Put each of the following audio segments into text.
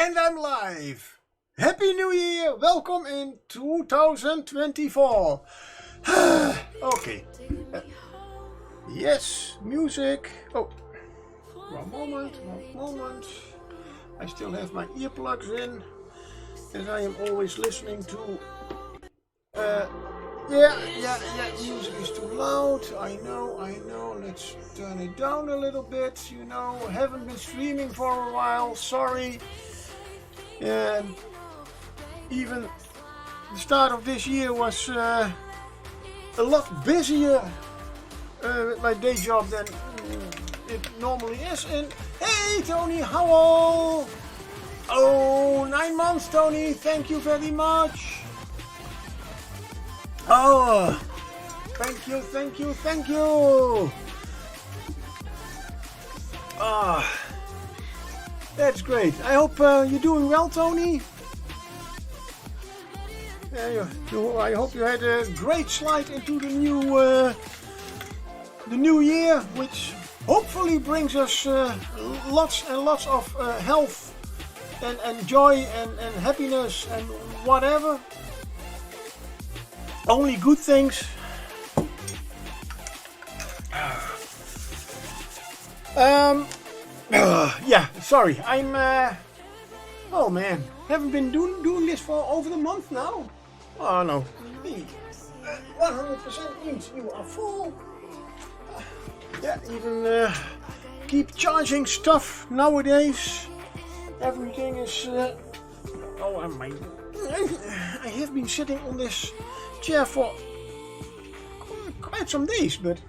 And I'm live. Happy New Year. Welcome in 2024. Okay. Yes, music. Oh, one moment. I still have my earplugs in, as I am always listening to. Yeah. Music is too loud. I know. Let's turn it down a little bit. You know, haven't been streaming for a while. Sorry. Even the start of this year was a lot busier with my day job than it normally is. And hey, Tony Howell! Oh, 9 months, Tony. Thank you very much. Oh, thank you. Ah, that's great. I hope you're doing well, Tony. I hope you had a great slide into the new year, which hopefully brings us lots and lots of health and joy and happiness and whatever. Only good things. Yeah, sorry. I'm oh man, haven't been doing this for over a month now. Oh no, 100% means you are full. Yeah, even keep charging stuff nowadays. Everything is. I have been sitting on this chair for quite some days, but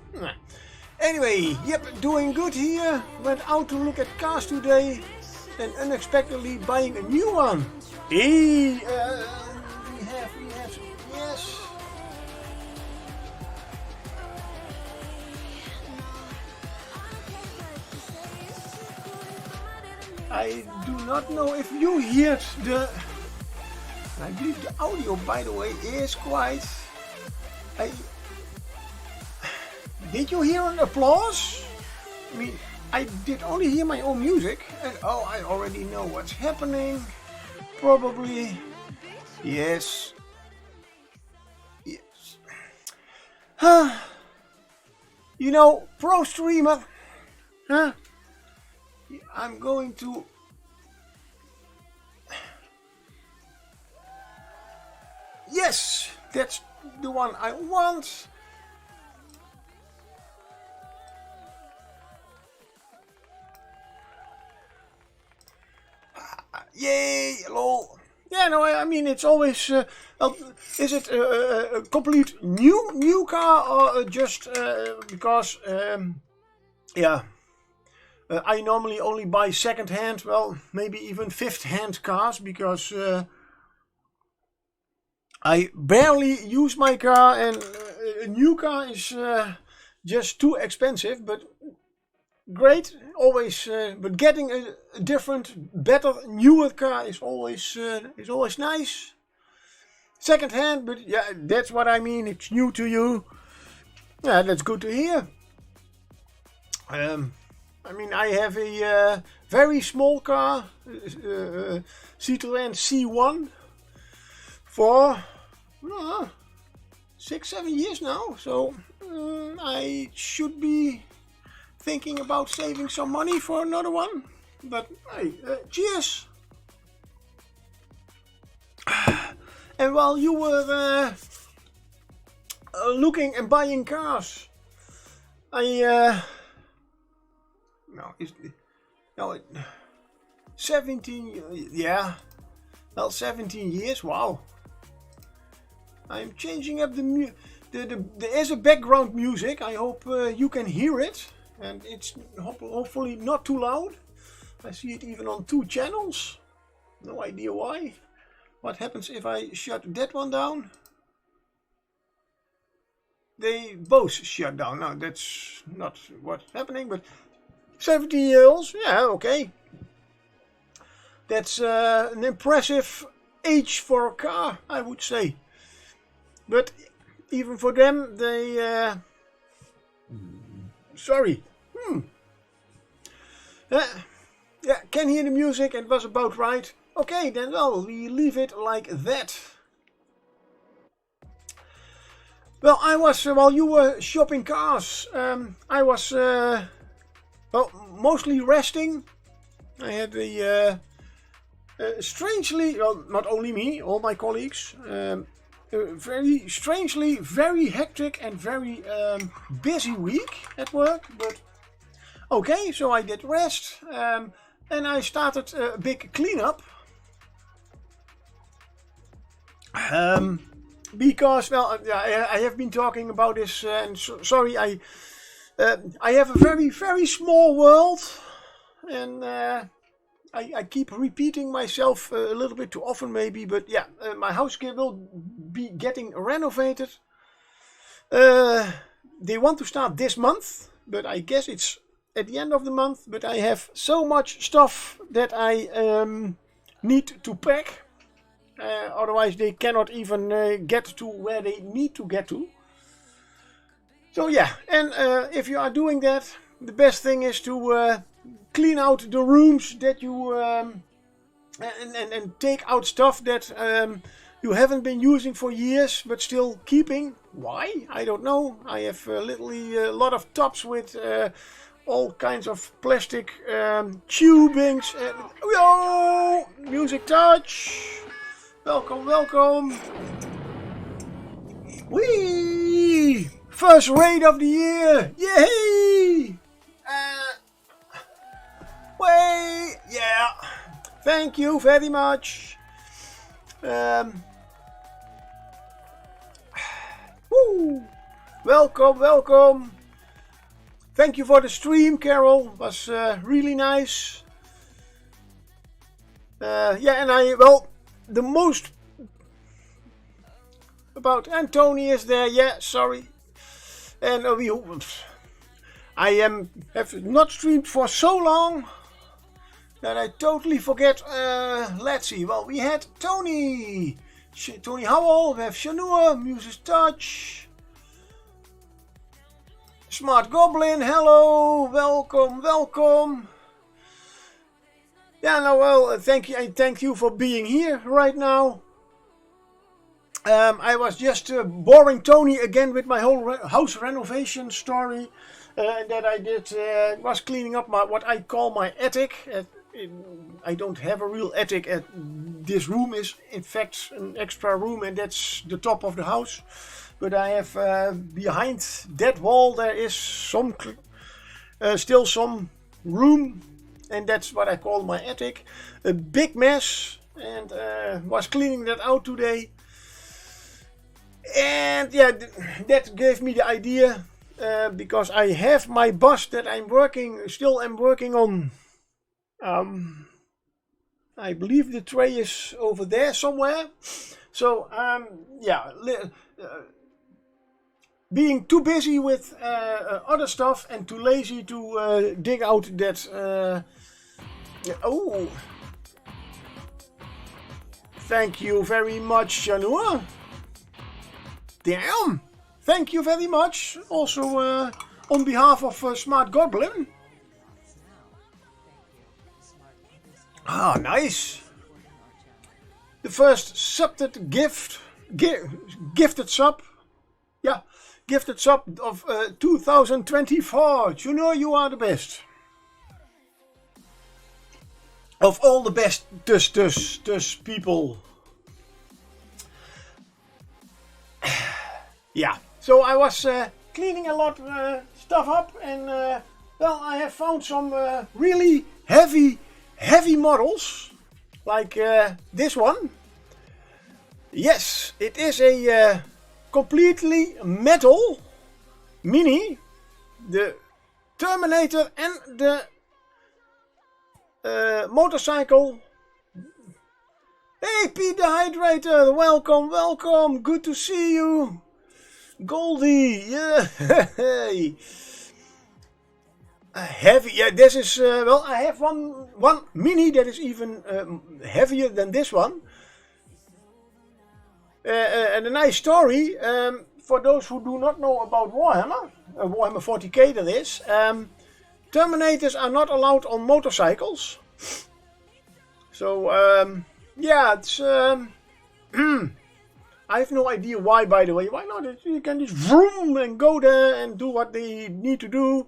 anyway, yep, doing good here. Went out to look at cars today and unexpectedly buying a new one. Hey, we have, yes. I do not know if you heard I believe the audio, by the way, is quite. Did you hear an applause? I mean, I did only hear my own music, and oh, I already know what's happening. Probably, yes. You know, pro streamer. I'm going to. Yes, that's the one I want. Yay, lol. Yeah, no, I mean, it's always, is it a complete new car or just because, I normally only buy second-hand, well, maybe even fifth-hand cars because I barely use my car, and a new car is just too expensive, but great, always. But getting a different, better, newer car is always nice. Second hand, but yeah, that's what I mean. It's new to you. Yeah, that's good to hear. I mean, I have a very small car, Citroën C1, for 6-7 years now. So I should be thinking about saving some money for another one. But hey, cheers! And while you were looking and buying cars, I 17, yeah, well, 17 years, wow. I'm changing up there is a background music. I hope you can hear it, and it's hopefully not too loud. I see it even on 2 channels. No idea why. What happens if I shut that one down? They both shut down. Now that's not what's happening, but 17 years old, yeah, okay. That's an impressive age for a car, I would say. But even for them, they. Sorry. Yeah, can hear the music, and it was about right. Okay, then well, we leave it like that. Well, I was, while you were shopping cars, I was, well, mostly resting. I had a, strangely, well, not only me, all my colleagues, very strangely, very hectic and very busy week at work, but okay, so I did rest, and I started a big cleanup. Because, well, I have been talking about this, and sorry, I have a very, very small world, and I keep repeating myself a little bit too often maybe, but yeah, my house will be getting renovated. They want to start this month, but I guess it's at the end of the month, but I have so much stuff that I need to pack. Otherwise they cannot even get to where they need to get to. So yeah, and if you are doing that, the best thing is to clean out the rooms that you and take out stuff that you haven't been using for years but still keeping. Why? I don't know. I have literally a lot of tubs with all kinds of plastic tubings. Yo, music touch. Welcome, welcome. Whee! First raid of the year. Yay! Wait, yeah. Thank you very much. Woo! Welcome, welcome. Thank you for the stream, Carol. It was really nice. Yeah, and well, the most about Anthony is there. Yeah, sorry. And I have not streamed for so long that I totally forget. Let's see. Well, we had Tony Howell. We have Shanua, Muse's Touch, Smart Goblin. Hello, welcome, welcome. Yeah, no, well, thank you for being here right now. I was just boring Tony again with my whole house renovation story that I did. Was cleaning up what I call my attic. I don't have a real attic. This room is in fact an extra room, and that's the top of the house. But I have behind that wall there is still some room. And that's what I call my attic. A big mess, and was cleaning that out today. And yeah, that gave me the idea, because I have my bus that I'm still working on. I believe the tray is over there somewhere. So yeah, being too busy with other stuff and too lazy to dig out that. Oh, thank you very much, Shanua. Damn, thank you very much. Also on behalf of Smart Goblin. Ah, nice. The first subbed gifted sub. Yeah. Gifted sub of 2024. You know you are the best. Of all the best people. Yeah. So I was cleaning a lot of stuff up, and well, I have found some really heavy models, like this one. Yes, it is a completely metal mini, the Terminator and the motorcycle. Hey, Pete the Hydrator, welcome, welcome, good to see you. Goldie, yeah, heavy, yeah, this is, well, I have one mini that is even heavier than this one. And a nice story, for those who do not know about Warhammer, Warhammer 40k that is, Terminators are not allowed on motorcycles. So yeah, it's I have no idea why, by the way. Why not? You can just vroom and go there and do what they need to do.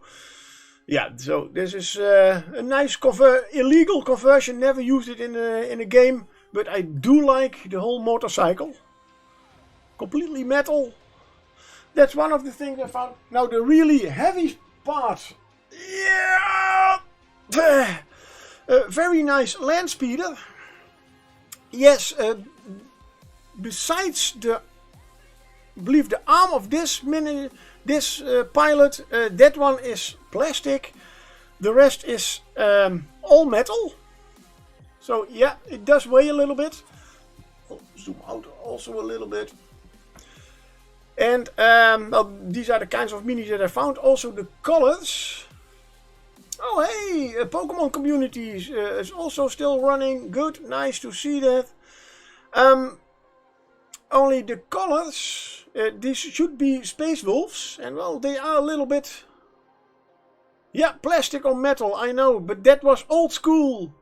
Yeah, so this is a nice illegal conversion. Never used it in a game, but I do like the whole motorcycle. Completely metal. That's one of the things I found. Now the really heavy part. Yeah! Very nice land speeder. Yes, besides I believe the arm of this pilot, that one is plastic. The rest is all metal. So yeah, it does weigh a little bit. I'll zoom out also a little bit. And well, these are the kinds of minis that I found. Also the colors. Oh hey, Pokemon communities is also still running. Good, nice to see that. Only the colors, these should be Space Wolves, and well, they are a little bit, yeah, plastic or metal, I know, but that was old school.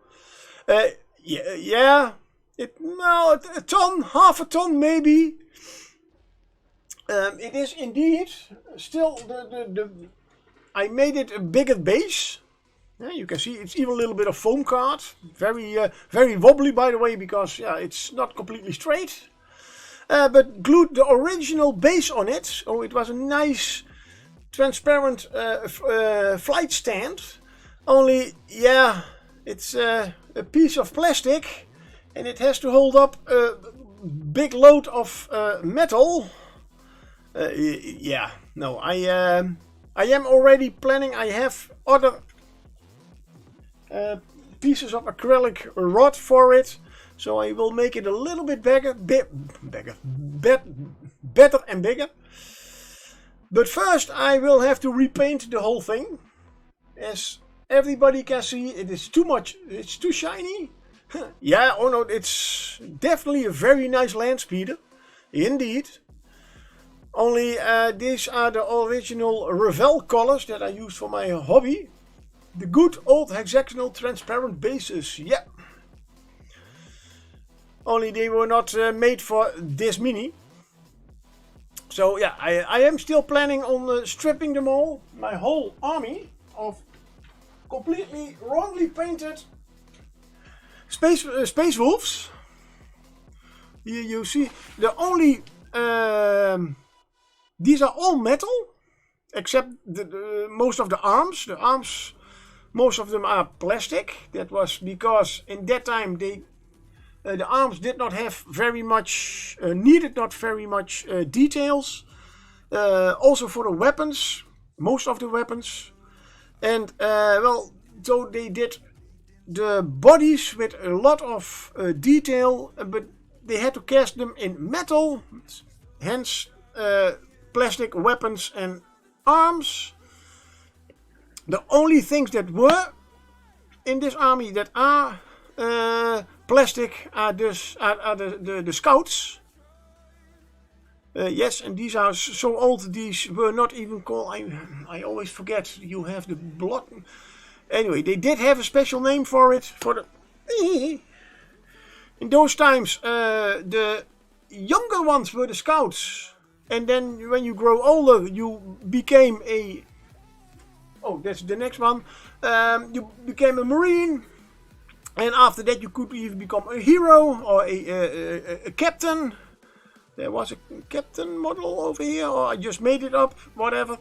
Yeah, a ton, half a ton maybe. It is indeed still I made it a bigger base. Yeah, you can see it's even a little bit of foam card, very wobbly by the way, because yeah, it's not completely straight. But glued the original base on it, so it was a nice transparent flight stand. Only, yeah, it's a piece of plastic and it has to hold up a big load of metal. Yeah, no, I am already planning. I have other pieces of acrylic rod for it. So I will make it a little bit better and bigger. But first I will have to repaint the whole thing. As everybody can see, it is too much, it's too shiny. Yeah, oh no, it's definitely a very nice land speeder. Indeed. Only these are the original Revell colors that I used for my hobby. The good old hexagonal transparent bases, yeah. Only they were not made for this mini. So yeah, I am still planning on stripping them all. My whole army of completely wrongly painted Space Wolves. Here you see the only... these are all metal. Except most of the arms. The arms, most of them are plastic. That was because in that time the arms did not have very much, needed not very much details. Also for the weapons, most of the weapons. And well, so they did the bodies with a lot of detail, but they had to cast them in metal. Hence plastic weapons and arms. The only things that were in this army that are plastic are the scouts. Yes, and these are so old, these were not even called, I always forget, you have the blood. Anyway, they did have a special name for it. In those times, the younger ones were the scouts. And then when you grow older, you became a... Oh, that's the next one. You became a marine. And after that you could even become a hero or a captain. There was a captain model over here, or I just made it up, whatever.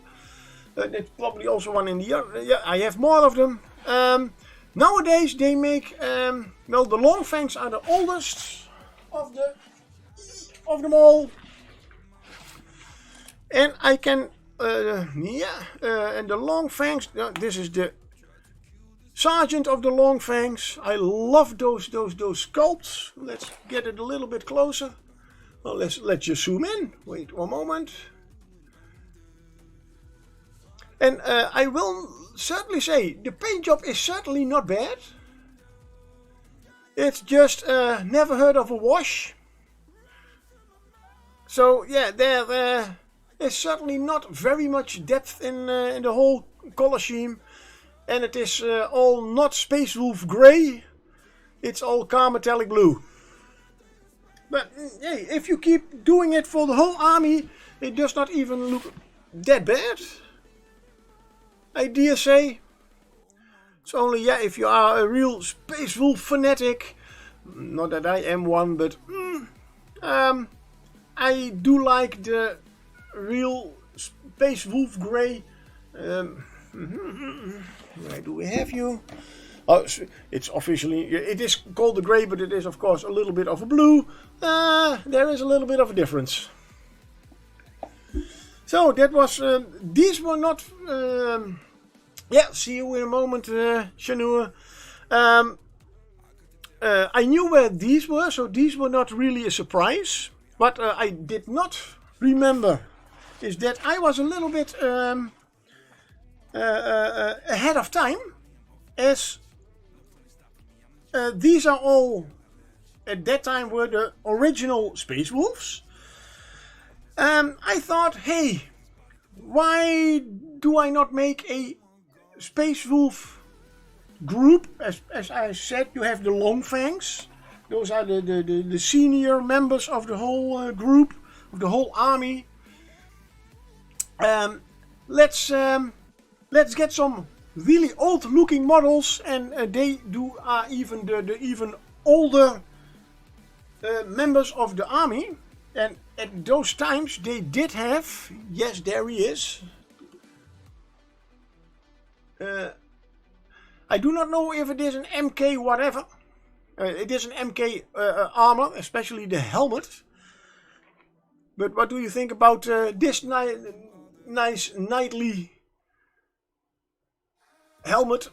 There's probably also one in the other. Yeah, I have more of them. Nowadays they make, well, the long fangs are the oldest of them all. And I can, and the long fangs, this is the sergeant of the long fangs. I love those sculpts. Let's get it a little bit closer. Well, let's just zoom in. Wait one moment. And I will certainly say the paint job is certainly not bad. It's just never heard of a wash. So yeah, there is certainly not very much depth in the whole color scheme. And it is all not Space Wolf Grey. it's all car metallic blue. But hey, if you keep doing it for the whole army, it does not even look that bad, I dare say. It's only, yeah, if you are a real Space Wolf fanatic, not that I am one, but I do like the real Space Wolf grey. Where do we have you? Oh, it's officially, it is called the grey, but it is of course a little bit of a blue. There is a little bit of a difference. So that was, these were not, yeah, see you in a moment, Shanua. I knew where these were, so these were not really a surprise. What I did not remember is that I was a little bit ahead of time, as these are all, at that time, were the original Space Wolves. I thought, hey, why do I not make a Space Wolf group? As I said, you have the Long Fangs. Those are the senior members of the whole group, of the whole army. Let's get some really old looking models, and they are even the even older members of the army. And at those times they did have, yes, there he is. I do not know if it is an MK whatever. It is an MK armor, especially the helmet. But what do you think about this nice knightly helmet?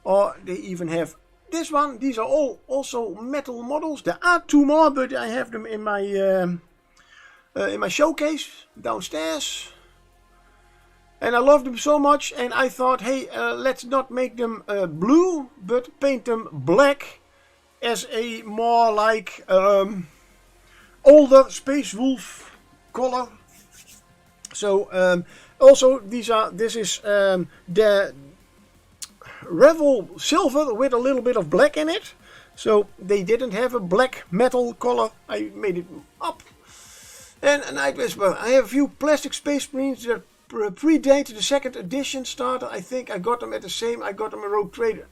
Or they even have this one. These are all also metal models. There are two more, but I have them in my showcase downstairs. And I love them so much, and I thought, hey, let's not make them blue, but paint them black as a more like older Space Wolf color. So also this is the Revel Silver with a little bit of black in it. So they didn't have a black metal color. I made it up. And a Night Whisper. I have a few plastic Space Marines that predate the second edition starter. I think I got them at the same. I got them at Rogue Trader.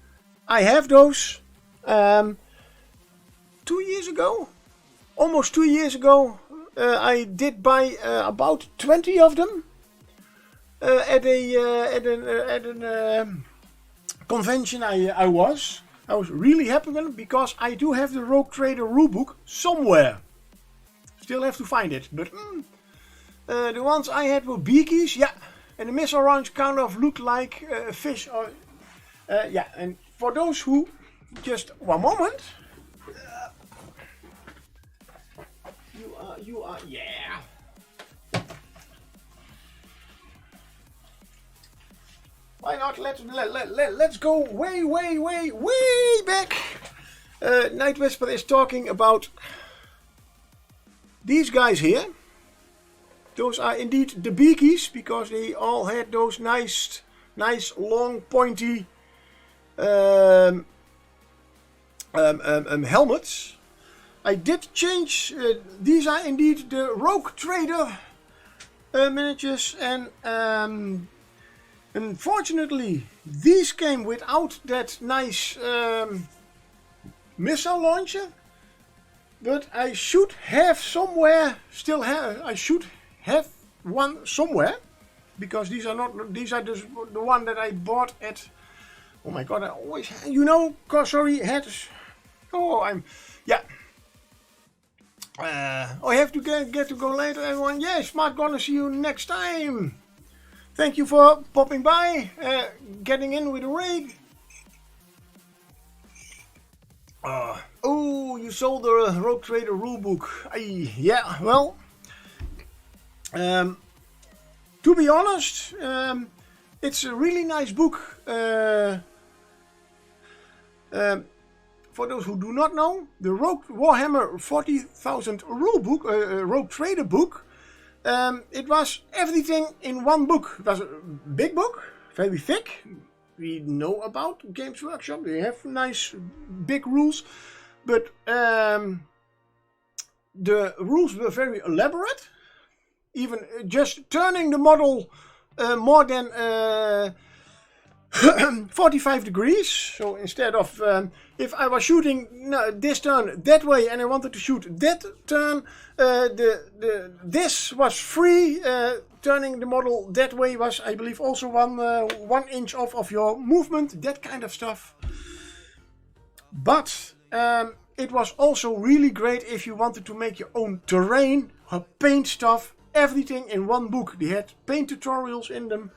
I have those 2 years ago, almost 2 years ago. I did buy about 20 of them at a convention. I was really happy with them because I do have the Rogue Trader rulebook somewhere. Still have to find it, but. The ones I had were beakies, yeah, and the missile rounds kind of looked like a fish. Or, yeah, and for those who, just one moment, you are, yeah. Why not? Let's go way back. Night Whisper is talking about these guys here. Those are indeed the beakies, because they all had those nice long pointy helmets. I did change. These are indeed the Rogue Trader miniatures, and unfortunately these came without that nice missile launcher. But I should have somewhere. I should have one somewhere, because these are the one that I bought at, oh my god, I always, sorry, I have to get to go later, everyone. Yeah, Smart, gonna see you next time. Thank you for popping by, getting in with the raid. Oh, you sold the Rogue Trader rulebook. Yeah, well, to be honest, it's a really nice book. For those who do not know, the Rogue Warhammer 40,000 rulebook, Rogue Trader book, it was everything in one book. It was a big book, very thick, we know about Games Workshop. They have nice big rules, but the rules were very elaborate. Even just turning the model more than 45 degrees. So instead of if I was shooting this turn that way and I wanted to shoot that turn, this was free. Turning the model that way was, I believe, also 1 inch off of your movement. That kind of stuff. But it was also really great if you wanted to make your own terrain, paint stuff, everything in one book. They had paint tutorials in them.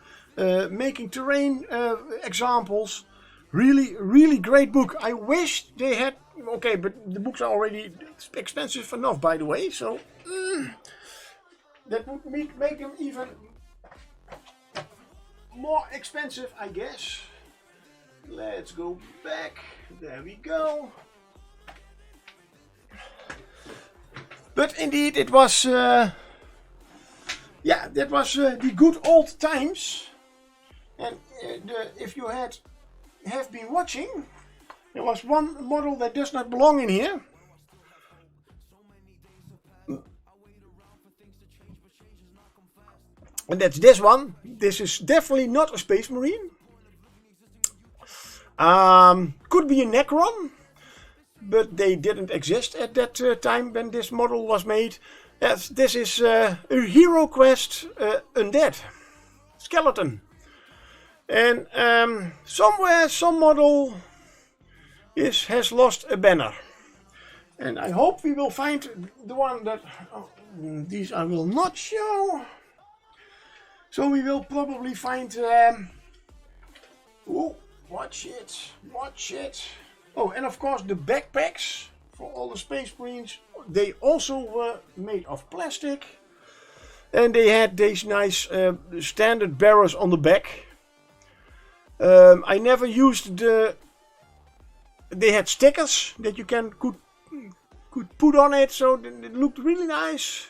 Making terrain examples. Really great book. I wish they had. Okay, but the books are already expensive enough, by the way. So that would make them even more expensive, I guess. Let's go back. There we go. But indeed, it was. Yeah, that was the good old times. And if you have been watching, there was one model that does not belong in here. And that's this one. This is definitely not a Space Marine. Could be a Necron, but they didn't exist at that time when this model was made. Yes, this is a Hero Quest Undead skeleton. And somewhere some model has lost a banner. And I hope we will find the one that... Oh, these I will not show. So we will probably find... oh, watch it. Watch it. Oh, and of course the backpacks for all the Space Marines. They also were made of plastic. And they had these nice standard barrels on the back. I never used the... They had stickers that you could put on it, so it looked really nice.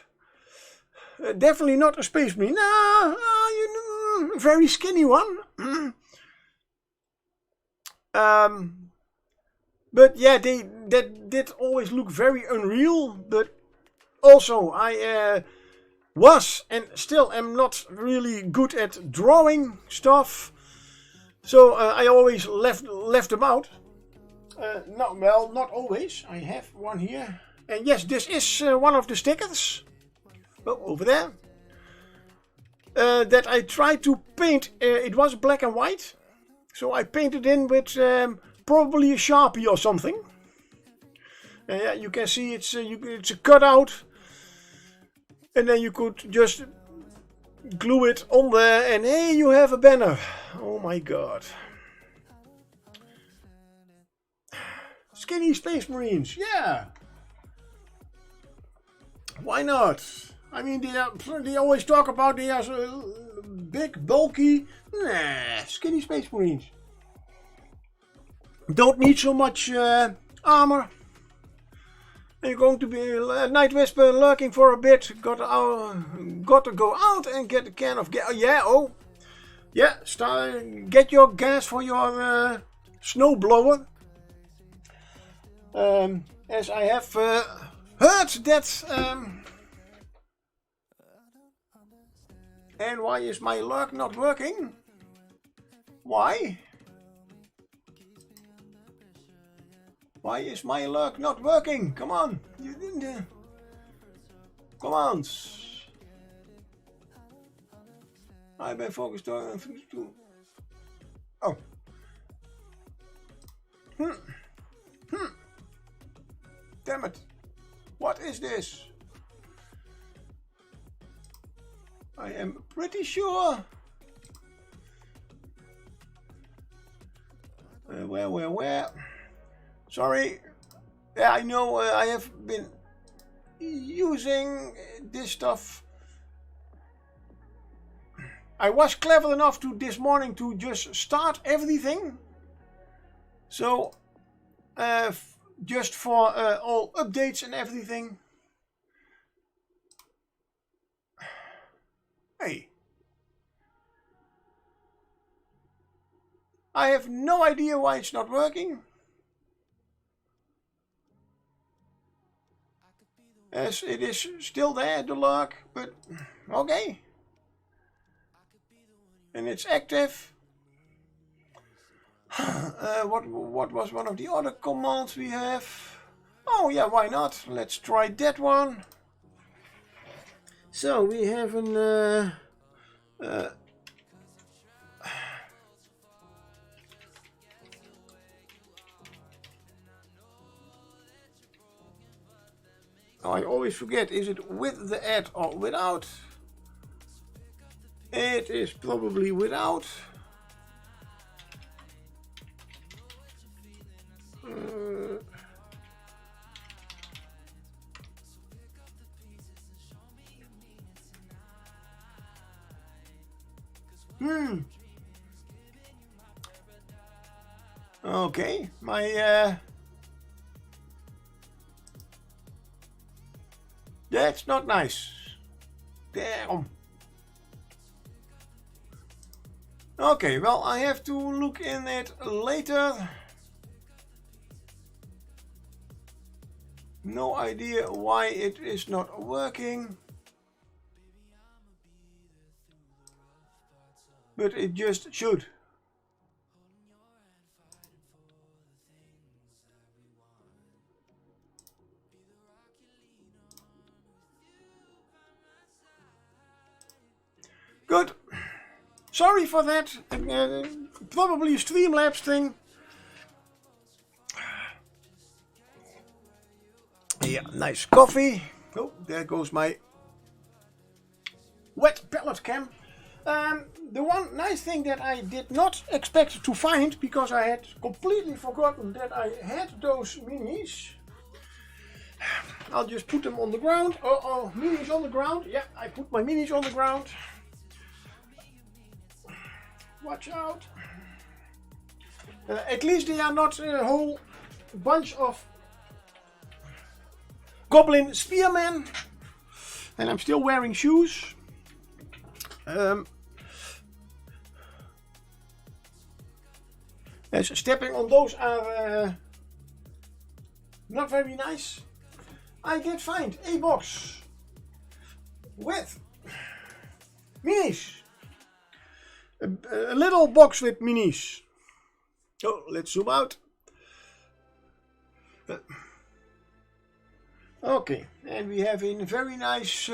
Definitely not a Space Marine. No, you know, a very skinny one. But yeah, that did always look very unreal. But also, I was and still am not really good at drawing stuff. So I always left them out. No, well, not always. I have one here. And yes, this is one of the stickers. Oh, over there. That I tried to paint. It was black and white. So I painted in with probably a Sharpie or something. Yeah, you can see it's a cutout. And then you could just glue it on there and hey, you have a banner. Oh my god. Skinny Space Marines, yeah. Why not? I mean, they always talk about they are so big, bulky. Nah, skinny Space Marines. Don't need so much armor. You're going to be a Night Whisper lurking for a bit. Got to go out and get a can of gas. Yeah, oh. Yeah, get your gas for your snow blower. As I have heard that... and why is my lurk not working? Why? Why is my lurk not working? Come on. You didn't... Come on. I've been focused on... Oh. Damn it. What is this? I am pretty sure. Where? Sorry. Yeah, I know I have been using this stuff. I was clever enough to this morning to just start everything. So, just for all updates and everything. Hey. I have no idea why it's not working. As it is still there, the lock, but okay. And it's active. What was one of the other commands we have? Oh yeah, why not? Let's try that one. So we have an I always forget, is it with the add or without? It is probably without. Okay, my that's not nice. Damn. Okay, well, I have to look in it later. No idea why it is not working. But it just should. Good. Sorry for that. Probably a Streamlabs thing. Yeah, nice coffee. Oh, there goes my wet palette cam. The one nice thing that I did not expect to find, because I had completely forgotten that I had those minis. I'll just put them on the ground. Oh, minis on the ground. Yeah, I put my minis on the ground. Watch out. At least they are not a whole bunch of goblin spearmen. And I'm still wearing shoes. As stepping on those are not very nice. I did find a box with minis. A little box with minis. Oh, let's zoom out. Okay, and we have a very nice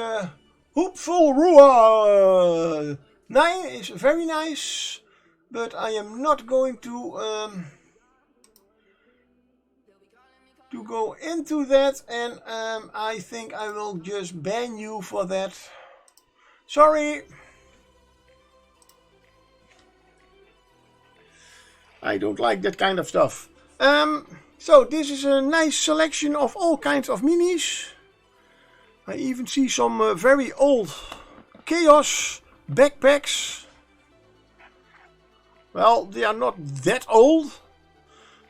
hoopful Rua. 9 is very nice, but I am not going to go into that, and I think I will just ban you for that. Sorry. I don't like that kind of stuff. So this is a nice selection of all kinds of minis. I even see some very old Chaos backpacks. Well, they are not that old.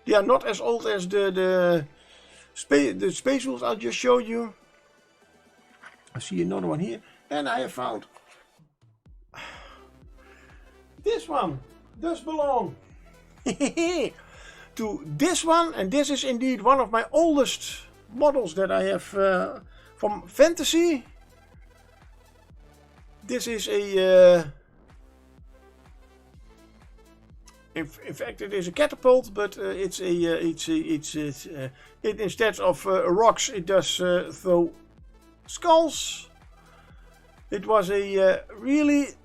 They are not as old as the Space Wolves I'll just show you. I see another one here. And I have found this one does belong to this one, and this is indeed one of my oldest models that I have from Fantasy. This is a in fact it is a catapult, but it's instead of rocks it does throw skulls. It was a really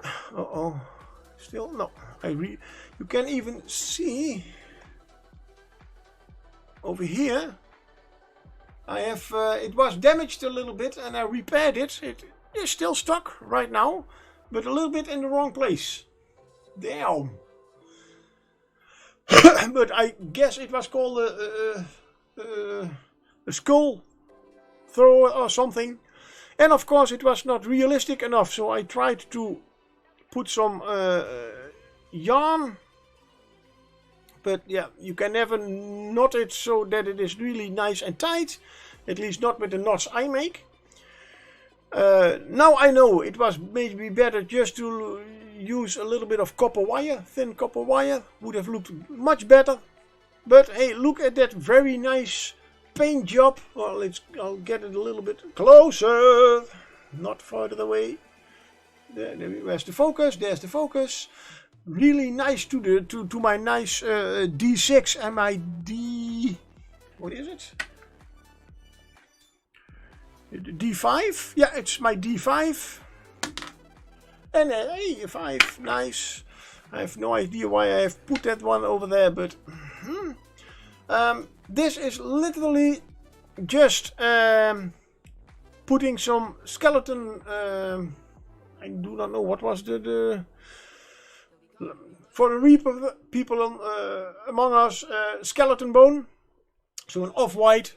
still no. You can even see over here. I have it was damaged a little bit, and I repaired it. It is still stuck right now, but a little bit in the wrong place. Damn. But I guess it was called a skull thrower or something. And of course it was not realistic enough, so I tried to put some yarn. But yeah, you can never knot it so that it is really nice and tight. At least not with the knots I make. Now I know it was maybe better just to use a little bit of copper wire, thin copper wire, would have looked much better. But hey, look at that very nice paint job. Well, I'll get it a little bit closer, not farther away. Where's the focus? There's the focus. Really nice to my nice D6 and my D. What is it? D5? Yeah, it's my D5. And hey, 5, nice. I have no idea why I have put that one over there, but this is literally just putting some skeleton. I do not know what was the for the people among us, skeleton bone. So an off-white.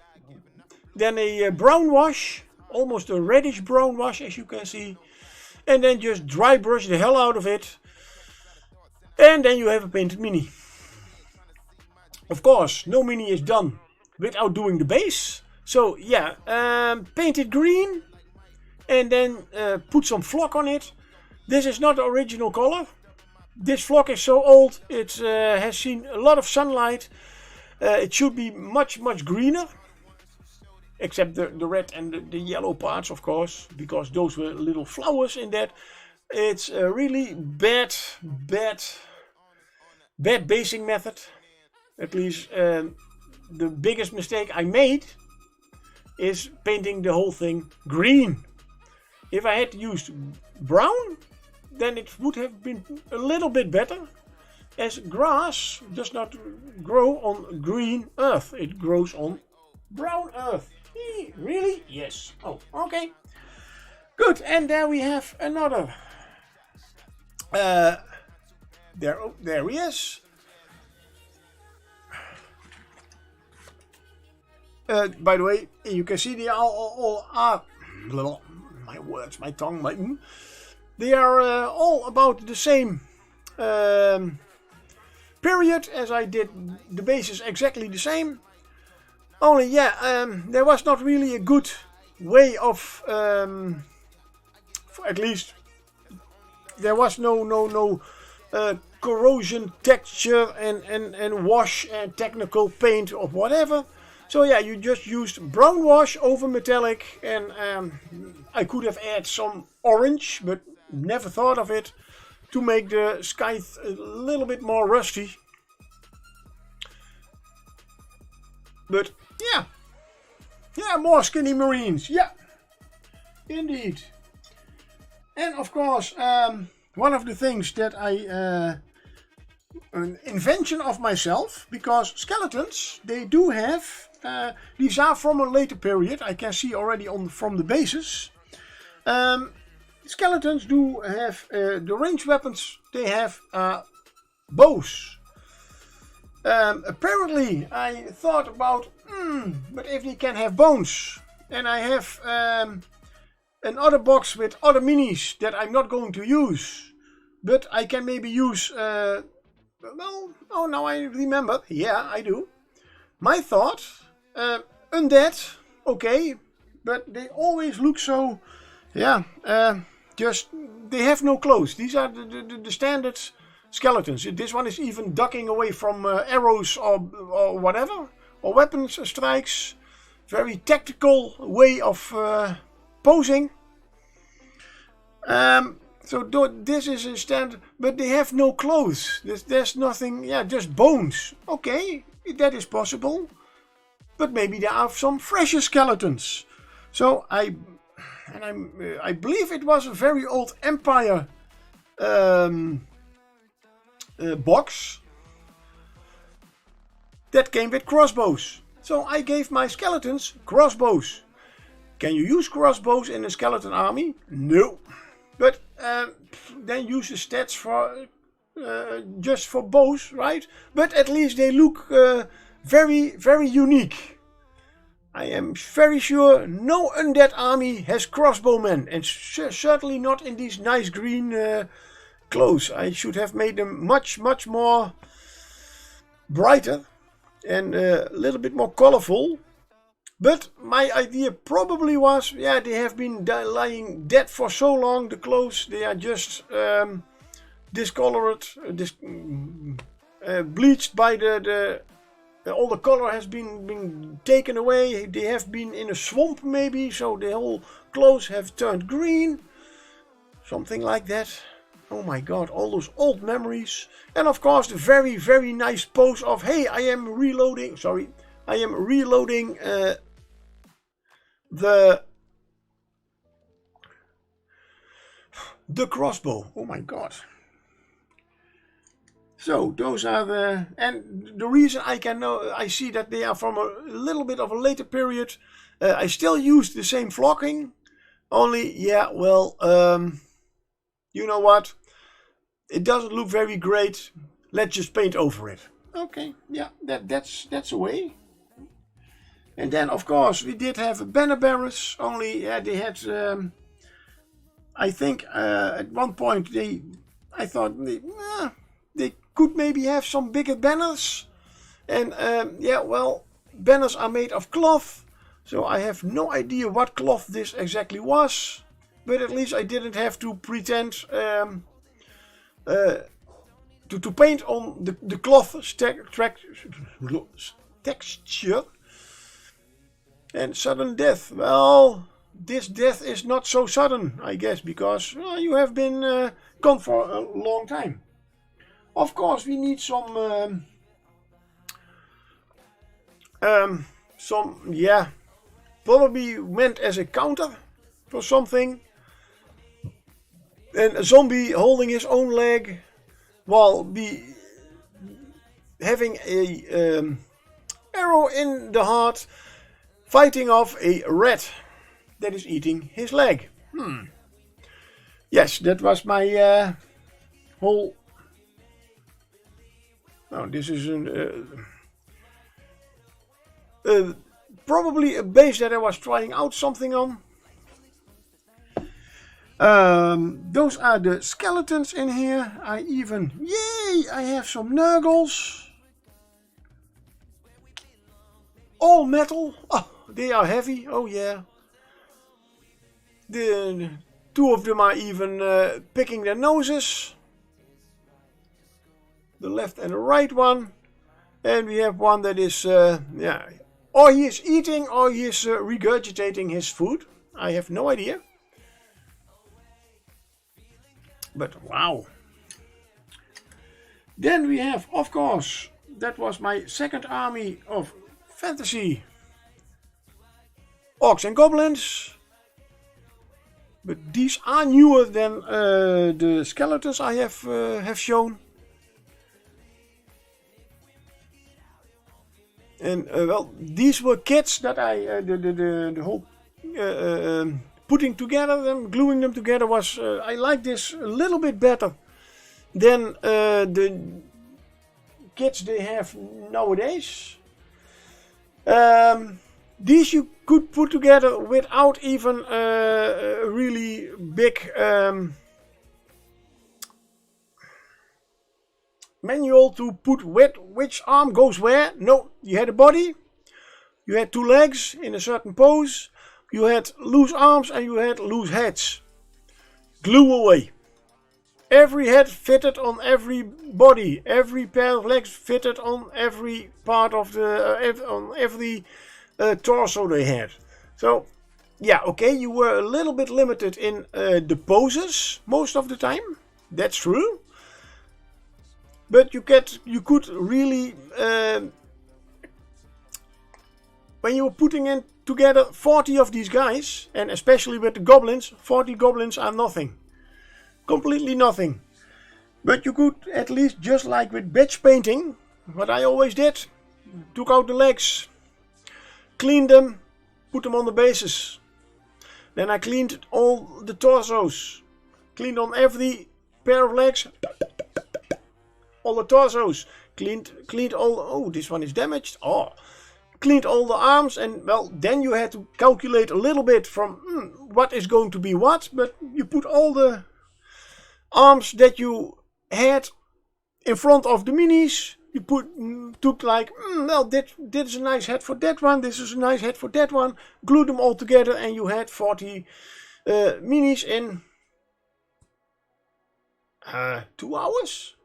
Then a brown wash, almost a reddish brown wash, as you can see. And then just dry brush the hell out of it. And then you have a painted mini. Of course, no mini is done without doing the base. So yeah, paint it green. And then put some flock on it. This is not the original color. This flock is so old, it has seen a lot of sunlight. It should be much greener. Except the red and the yellow parts, of course, because those were little flowers in that. It's a really bad basing method. At least the biggest mistake I made is painting the whole thing green. If I had used brown, then it would have been a little bit better. As grass does not grow on green earth, it grows on brown earth. Really? Yes. Oh, okay. Good. And there we have another. There he is. By the way, you can see they all are. My words, my tongue, they are all about the same period as I did. The base is exactly the same. Only, yeah, there was not really a good way of, at least, there was no corrosion texture and wash and technical paint or whatever. So yeah, you just used brown wash over metallic, and I could have added some orange, but never thought of it, to make the scythe a little bit more rusty. But yeah, more skinny marines, yeah, indeed. And of course, one of the things that an invention of myself, because skeletons, they do have, these are from a later period, I can see already from the bases. Skeletons do have, the ranged weapons, they have bows. Apparently, I thought about, but if they can have bones, and I have another box with other minis that I'm not going to use, but I can maybe use, well, oh, now I remember, yeah, I do. My thought, undead, okay, but they always look so, yeah, just, they have no clothes. These are the standard skeletons. This one is even ducking away from arrows or whatever, or weapons strikes. Very tactical way of posing. So this is a standard, but they have no clothes. There's nothing, yeah, just bones. Okay, that is possible. But maybe there are some fresher skeletons. So I believe it was a very old Empire box that came with crossbows. So I gave my skeletons crossbows. Can you use crossbows in a skeleton army? No. But then use the stats for just for bows, right? But at least they look very unique. I am very sure no undead army has crossbowmen, and certainly not in these nice green clothes. I should have made them much more brighter and a little bit more colorful. But my idea probably was, yeah, they have been lying dead for so long, the clothes, they are just discolored, bleached by all the color has been taken away. They have been in a swamp maybe, so the whole clothes have turned green. Something like that. Oh my god, all those old memories. And of course the very, very nice pose of, hey, I am reloading the crossbow. Oh my god. So those are and the reason I see that they are from a little bit of a later period. I still use the same flocking, only, yeah, well, you know what? It doesn't look very great. Let's just paint over it. Okay, yeah, that's a way. And then, of course, we did have banner bearers. Only, yeah, they had. I think at one point I thought they could maybe have some bigger banners. And yeah, well, banners are made of cloth, so I have no idea what cloth this exactly was. But at least I didn't have to pretend to paint on the cloth texture. And sudden death. Well, this death is not so sudden, I guess, because you have been gone for a long time. Of course, we need some, yeah, probably meant as a counter for something. And a zombie holding his own leg while having a arrow in the heart, fighting off a rat that is eating his leg. Yes, that was my whole. Now this is probably a base that I was trying out something on. Those are the skeletons in here. Yay! I have some Nurgles. All metal. Oh, they are heavy. Oh yeah. The two of them are even picking their noses. The left and the right one. And we have one that is, yeah, or he is eating or he is regurgitating his food. I have no idea. But wow. Then we have, of course, that was my second army of fantasy orcs and goblins. But these are newer than the skeletons I have shown. And well, these were kits that I the whole putting together them, gluing them together was I like this a little bit better than the kits they have nowadays. These you could put together without even a really big manual to put which arm goes where. No, you had a body, you had two legs in a certain pose, you had loose arms and you had loose heads. Glue away. Every head fitted on every body, every pair of legs fitted on every part of the on every torso they had. So yeah, okay, you were a little bit limited in the poses most of the time. That's true. But you could really, when you were putting in together 40 of these guys, and especially with the goblins, 40 goblins are nothing. Completely nothing. But you could at least, just like with batch painting, what I always did, took out the legs, cleaned them, put them on the bases. Then I cleaned all the torsos, cleaned on every pair of legs. All the torsos, cleaned all. Oh, this one is damaged. Oh, cleaned all the arms, and well, then you had to calculate a little bit from what is going to be what. But you put all the arms that you had in front of the minis, you took like, well, this is a nice head for that one, this is a nice head for that one, glue them all together, and you had 40 minis in 2 hours.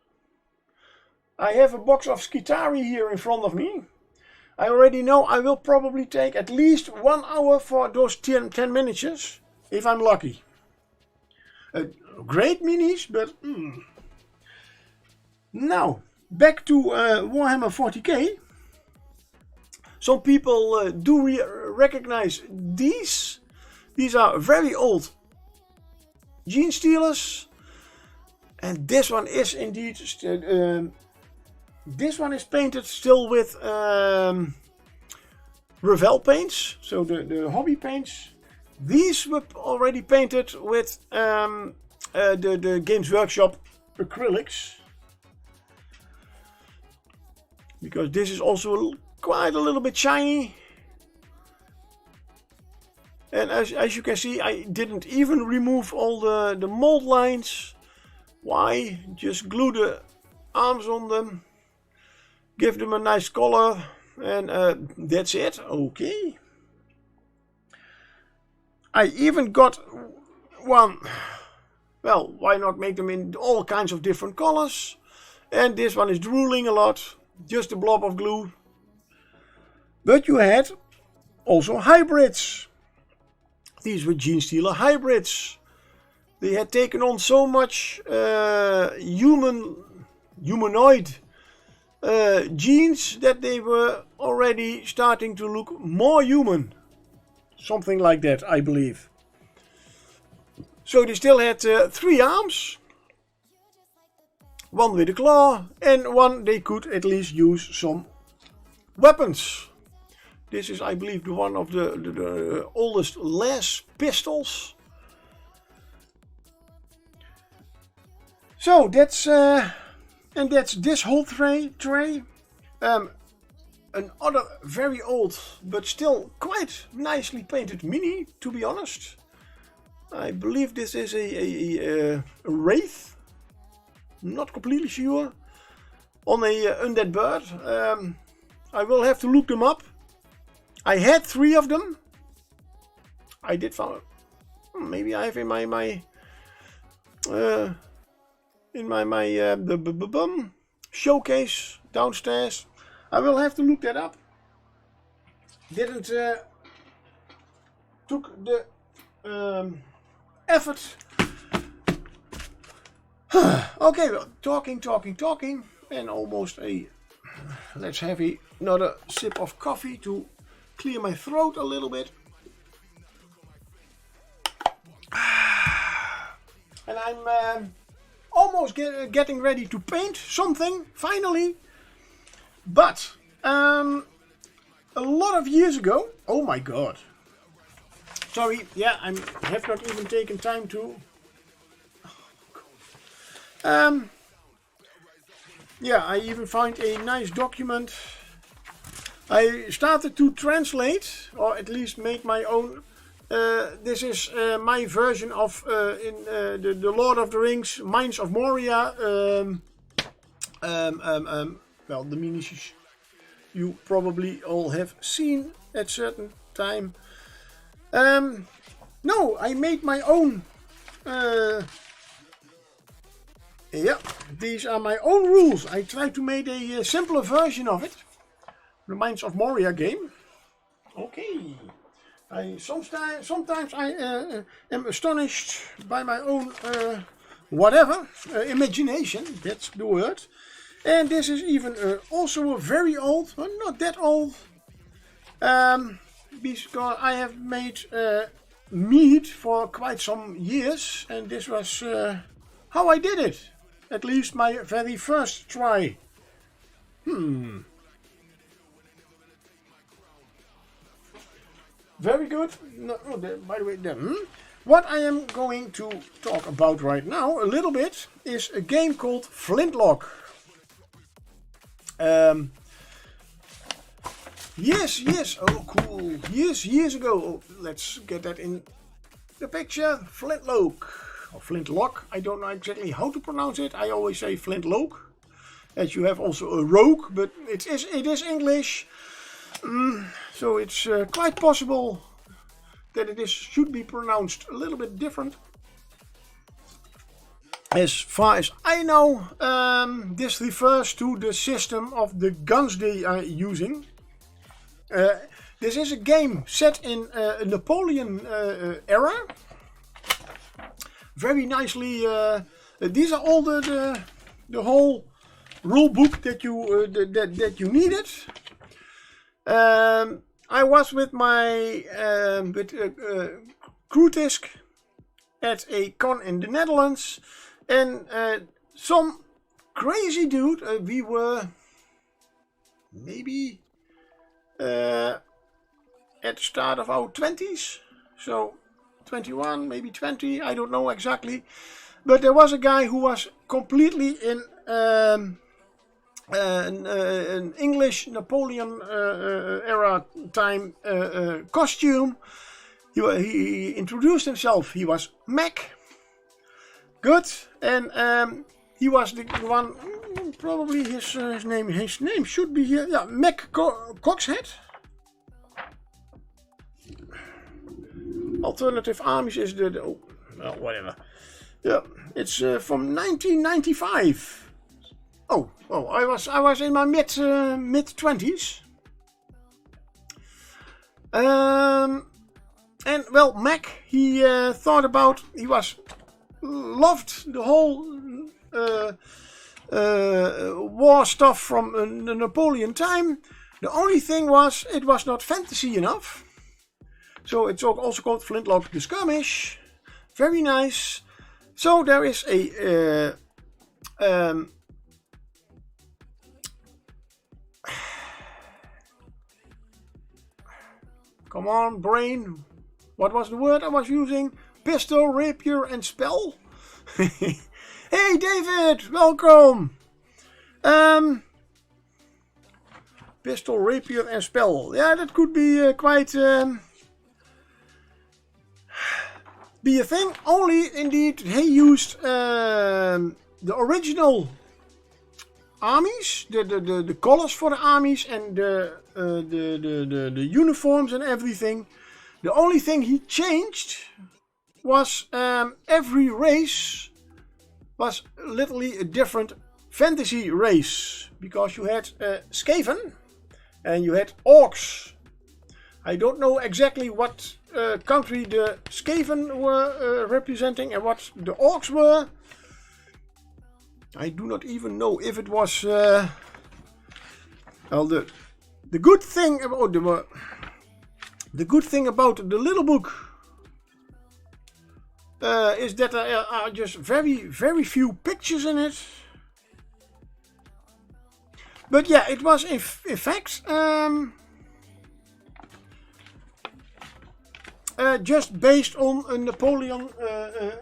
I have a box of Skitari here in front of me. I already know I will probably take at least 1 hour for those 10 miniatures, if I'm lucky. Great minis, but Now, back to Warhammer 40k. Some people do recognize these. These are very old Gene Stealers. And this one is indeed... this one is painted still with Revell paints. So the hobby paints. These were already painted with the Games Workshop acrylics. Because this is also quite a little bit shiny. And as you can see, I didn't even remove all the mold lines. Why? Just glue the arms on them. Give them a nice color. And that's it. Okay. I even got one. Well, why not make them in all kinds of different colors? And this one is drooling a lot. Just a blob of glue. But you had also hybrids. These were Gene Stealer hybrids. They had taken on so much humanoid genes that they were already starting to look more human. Something like that, I believe. So they still had 3 arms. One with a claw, and one they could at least use some weapons. This is, I believe, the one of the oldest las pistols. So that's and that's this whole tray. Another very old but still quite nicely painted mini, to be honest. I believe this is a wraith. Not completely sure. On a undead bird. I will have to look them up. I had 3 of them. I did find. Maybe I have in my showcase downstairs. I will have to look that up. Didn't took the effort. Okay, well, talking, and almost let's have another sip of coffee to clear my throat a little bit. And I'm almost getting ready to paint something, finally. But, a lot of years ago, oh my god. Sorry, yeah, I have not even taken time to... yeah, I even found a nice document. I started to translate, or at least make my own. This is my version of the Lord of the Rings, Mines of Moria. Well, the minis you probably all have seen at certain time. No, I made my own. Yeah, these are my own rules. I tried to make a simpler version of it. The Mines of Moria game. Okay. Sometimes I am astonished by my own imagination. That's the word. And this is even also a very old, but not that old. Because I have made meat for quite some years, and this was how I did it. At least my very first try. Very good. No, by the way, what I am going to talk about right now, a little bit, is a game called Flintlock. Yes. Oh, cool. Years ago. Oh, let's get that in the picture. Flintlock. Or Flintlock. I don't know exactly how to pronounce it. I always say Flintlock. as you have also a rogue, but it is English, so it's quite possible that it should be pronounced a little bit different. As far as I know, this refers to the system of the guns they are using. This is a game set in Napoleon era. Very nicely. These are all the whole rule book that you needed. I was with my Krutisk at a con in the Netherlands, and some crazy dude. We were maybe at the start of our 20s, so 21, maybe 20. I don't know exactly, but there was a guy who was completely in an English Napoleon era time costume. He introduced himself. He was Mac. Good, and he was the one. Probably his name. His name should be here. Yeah, Mac Coxhead. Alternative Armies is the oh, well, whatever. Yeah, it's from 1995. Oh, I was in my mid 20s. And well, Mac, he thought about, loved the whole war stuff from the Napoleon time. The only thing was, it was not fantasy enough. So it's also called Flintlock the Skirmish. Very nice. So there is a come on, brain. What was the word I was using? Pistol, rapier, and spell. Hey, David, welcome. Pistol, rapier, and spell. Yeah, that could be quite be a thing. Only, indeed, he used the original armies, the colors for the armies, and the uniforms and everything. The only thing he changed was every race was literally a different fantasy race, because you had Skaven and you had Orcs. I don't know exactly what country the Skaven were representing and what the Orcs were. I do not even know if it was well, the good thing about the good thing about the little book is that there are just very few pictures in it. But yeah, it was in fact just based on a Napoleon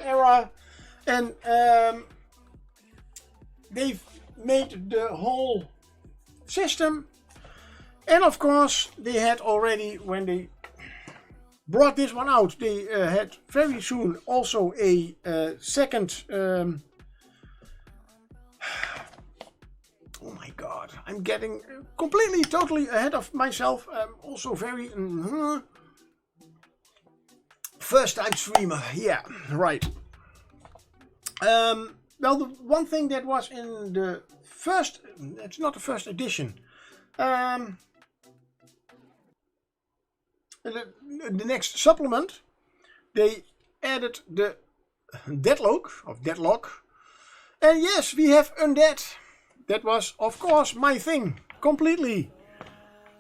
era, and they've made the whole system. And of course, they had already, when they brought this one out, they had very soon also a second. Oh my god, I'm getting completely, totally ahead of myself. I'm also very first time streamer. Yeah, right. Well, the one thing that was in the first, it's not the first edition. The next supplement, they added the deadlock, and yes, we have undead. That was, of course, my thing completely.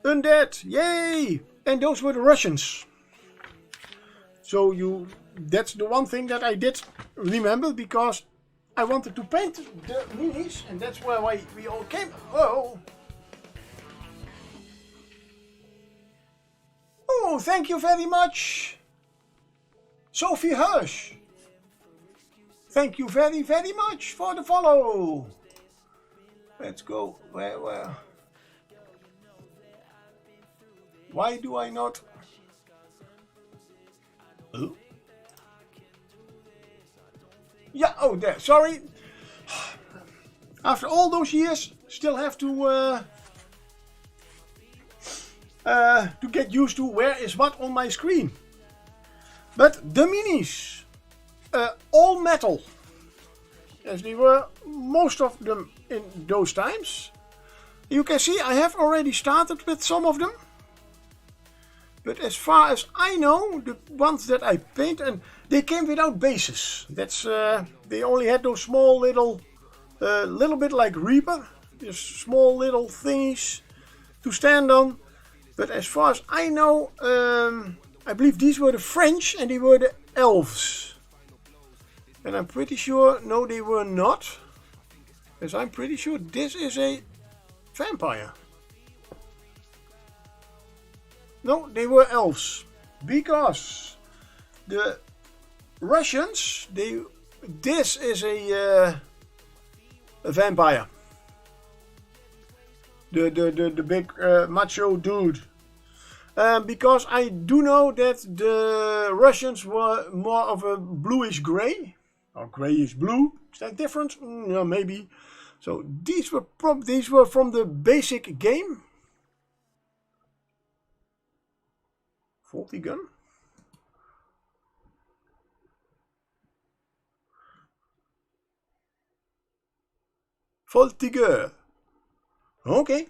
Undead, yay! And those were the Russians. So that's the one thing that I did remember, because I wanted to paint the minis, and that's where we all came. Oh. Oh, thank you very much, Sophie Hirsch. Thank you very much for the follow. Let's go. Where? Why do I not? Oh. Yeah, oh, there. Sorry. After all those years still have to get used to where is what on my screen. But the minis, all metal, as they were most of them in those times. You can see I have already started with some of them. But as far as I know, the ones that I paint, and they came without bases. That's they only had those small little bit like Reaper, just small little thingies to stand on. But as far as I know, I believe these were the French and they were the elves. And I'm pretty sure, no, they were not. Because I'm pretty sure this is a vampire. No, they were elves. Because the Russians, this is a vampire. The big macho dude. Because I do know that the Russians were more of a bluish grey. Or greyish blue. Is that different? Yeah, maybe. So these were from the basic game. Faulty gun. Faulty gun. Okay.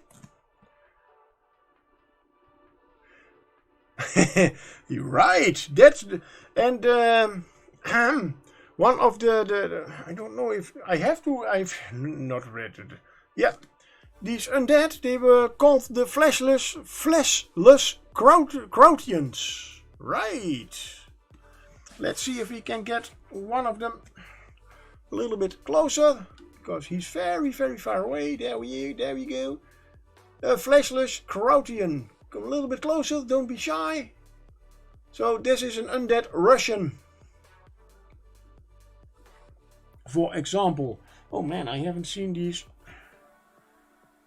You're right. That's the, and one of the I don't know if I have to. I've not read it. Yeah, these undead, they were called the fleshless Krautians. Right. Let's see if we can get one of them a little bit closer, because he's very, very far away. There we go. A fleshless Krautian. Come a little bit closer, don't be shy. So this is an undead Russian. For example. Oh man, I haven't seen these.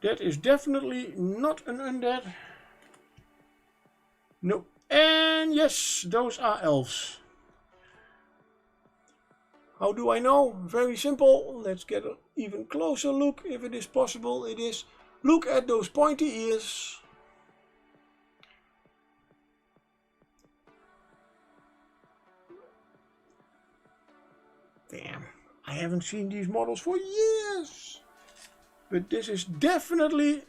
That is definitely not an undead. No. And yes, those are elves. How do I know? Very simple. Let's get an even closer look if it is possible. It is. Look at those pointy ears. Damn, I haven't seen these models for years. But this is definitely...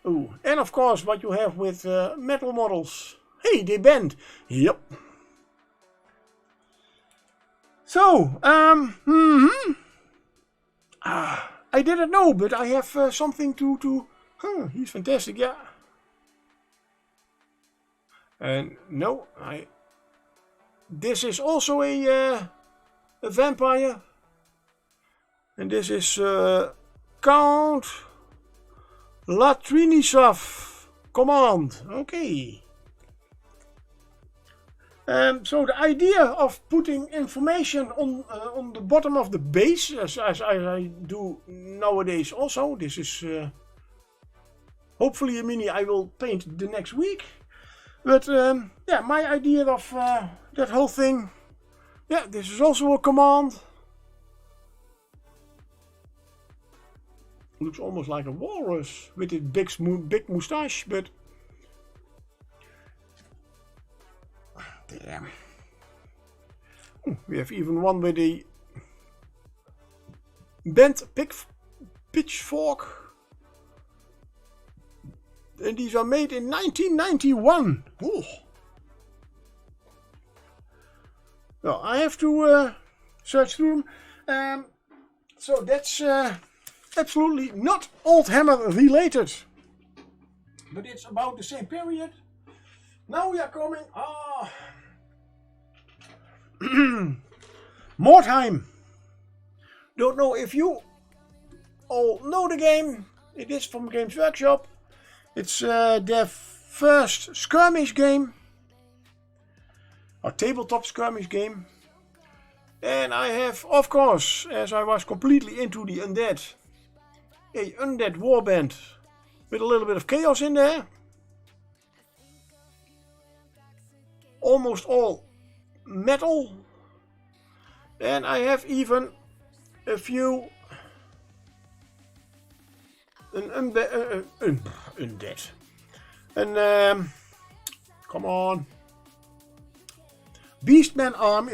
Oh, and of course what you have with metal models. Hey, they bend. Yep. So, I didn't know, but I have something to... he's fantastic, yeah. And no, this is also a vampire. And this is Count Latrinisov Command. Okay. So the idea of putting information on the bottom of the base, as I do nowadays also, this is hopefully a mini I will paint the next week. But yeah, my idea of that whole thing, yeah, this is also a command. Looks almost like a walrus with its big moustache, but damn. We have even one with a bent pitchfork. And these are made in 1991. Oh. Well, I have to search through them. So that's absolutely not Oldhammer related. But it's about the same period. Now we are coming. Mordheim. Don't know if you all know the game. It is from Games Workshop. It's their first skirmish game. A tabletop skirmish game. And I have, of course, as I was completely into the undead, a undead warband with a little bit of chaos in there. Almost all metal. And I have even a few undead. Come on. Beastman army,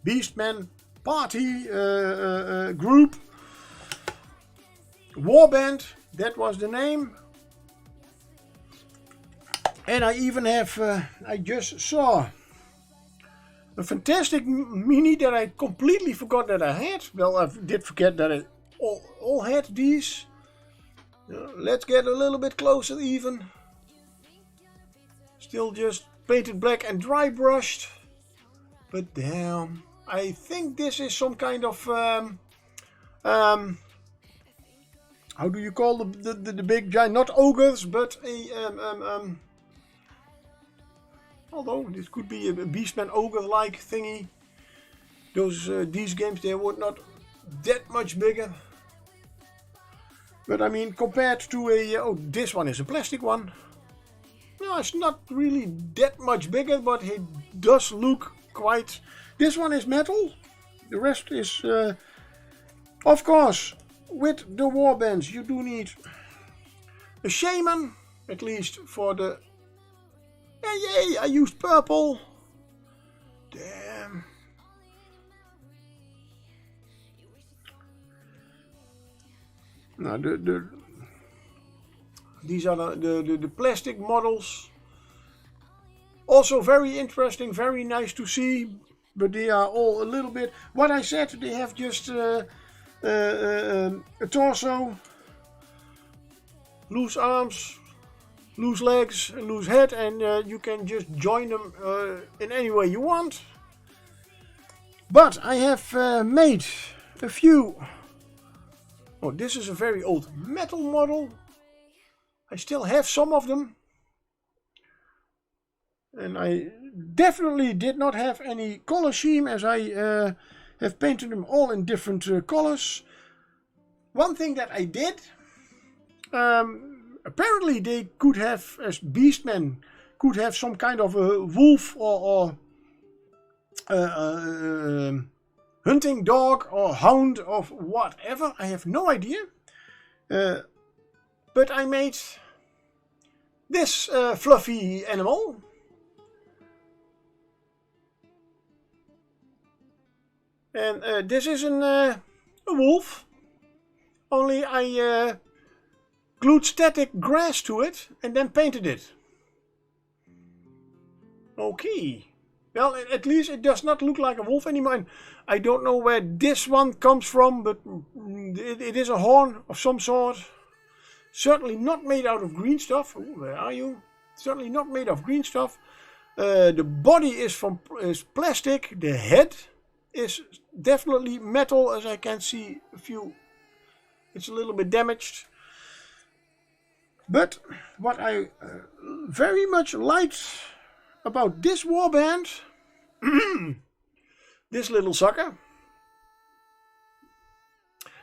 Beastman party group. Warband, that was the name. And I even have, I just saw a fantastic mini that I completely forgot that I had. Well, I did forget that I all had these. Let's get a little bit closer even. Still just painted black and dry brushed. But damn, I think this is some kind of, how do you call the big giant, not ogres, but a, although this could be a Beastman ogre-like thingy. These games, they were not that much bigger. But I mean, compared to a, oh, this one is a plastic one. No, it's not really that much bigger, but it does look quite. This one is metal. The rest is, of course, with the warbands, you do need a shaman, at least for the. Yay! I used purple. Damn. Now these are the plastic models. Also very interesting, very nice to see, but they are all a little bit. What I said, they have just a torso, loose arms, loose legs, and loose head, and you can just join them in any way you want. But I have made a few. Oh, this is a very old metal model. I still have some of them. And I definitely did not have any color scheme, as I have painted them all in different colors. One thing that I did, apparently they could have, as Beastmen, could have some kind of a wolf or hunting dog or hound of whatever. I have no idea. But I made this fluffy animal. And this is a wolf. Only I glued static grass to it and then painted it. Okay. Well, at least it does not look like a wolf anymore. I don't know where this one comes from, but it is a horn of some sort. Certainly not made out of green stuff. Ooh, where are you? Certainly not made of green stuff. The body is plastic. The head is definitely metal, as I can see a few. It's a little bit damaged. But what I very much liked about this warband, this little sucker.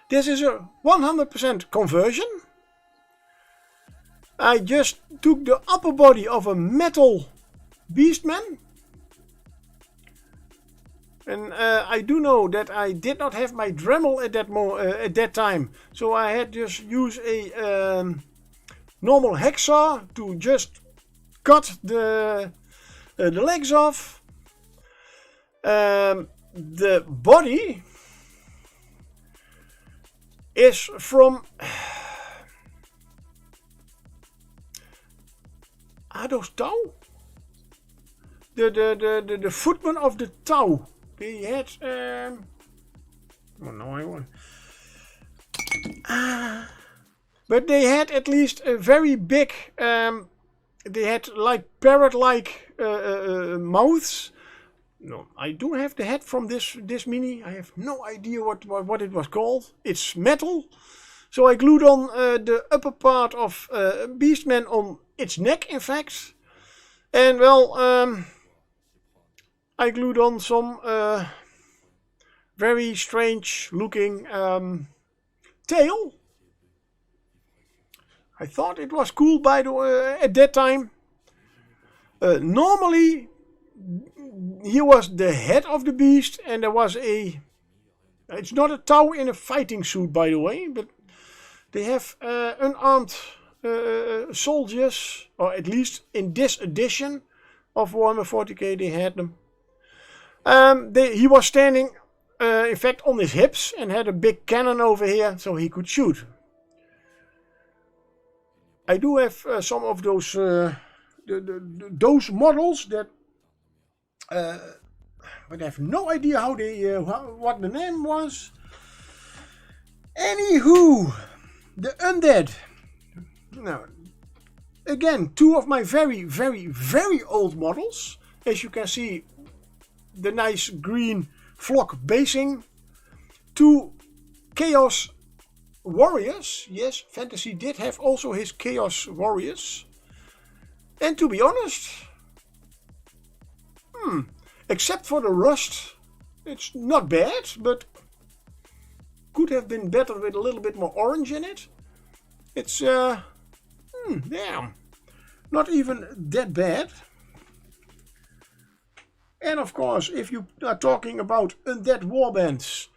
This is a 100% conversion. I just took the upper body of a metal Beastman. And I do know that I did not have my Dremel at that time. So I had just use a normal hacksaw to just cut the legs off. The body is from, are those tau? The footman of the tau. They had oh no, I want. But they had at least a very big. They had like parrot-like mouths. No, I do have the head from this mini. I have no idea what it was called. It's metal, so I glued on the upper part of Beastman on its neck, in fact, and well, I glued on some very strange-looking tail. I thought it was cool, by the way, at that time. Normally, here was the head of the beast, and there was a. It's not a tau in a fighting suit, by the way, but They have unarmed soldiers, or at least in this edition of Warhammer 40k they had them. He was standing, in fact, on his hips and had a big cannon over here so he could shoot. I do have some of those those models that, but I have no idea how they what the name was. Anywho, the undead. Now, again, two of my very, very, very old models. As you can see, the nice green flock basing. Two Chaos Warriors. Yes, Fantasy did have also his Chaos Warriors. And to be honest, except for the rust, it's not bad, but could have been better with a little bit more orange in it. It's, damn, not even that bad. And of course, if you are talking about undead warbands,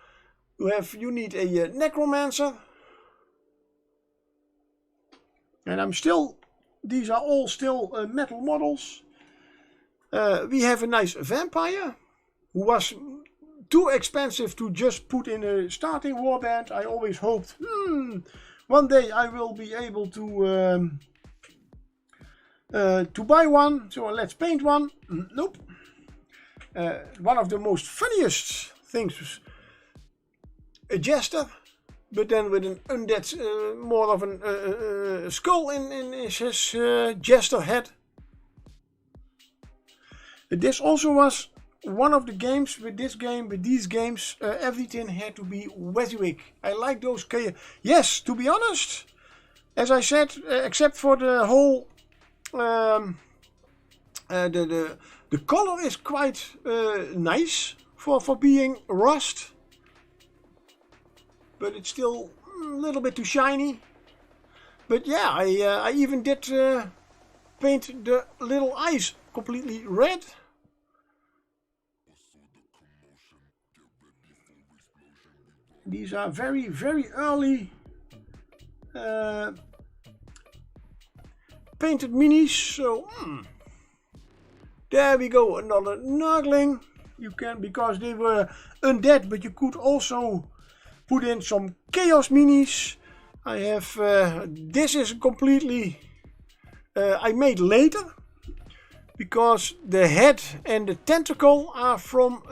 you need a necromancer. And these are all still metal models. We have a nice vampire who was too expensive to just put in a starting warband. I always hoped, one day I will be able to buy one. So let's paint one. Nope. One of the most funniest things was a jester, but then with an undead, more of a skull in his jester head. This also was one of the games. With these games, everything had to be WYSIWYG. I like those. Yes, to be honest, as I said, except for the whole, the color is quite nice for being rust, but it's still a little bit too shiny. But yeah, I even did paint the little eyes completely red. These are very, very early painted minis. So there we go, another Nurgling. You can, because they were undead, but you could also put in some Chaos minis. I have this is completely I made later, because the head and the tentacle are from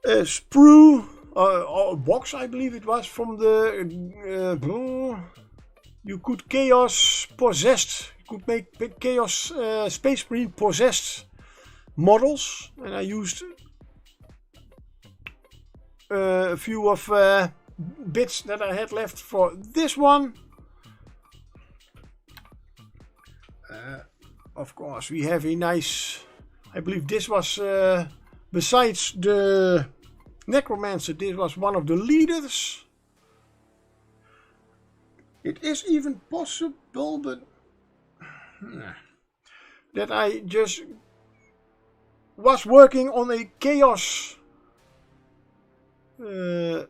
a sprue or a box, I believe it was, from the you could Chaos possessed, you could make Chaos Space Marine possessed models, and I used a few of bits that I had left for this one. Of course, we have a nice, I believe this was besides the necromancer, this was one of the leaders. It is even possible, but that I just was working on a Chaos a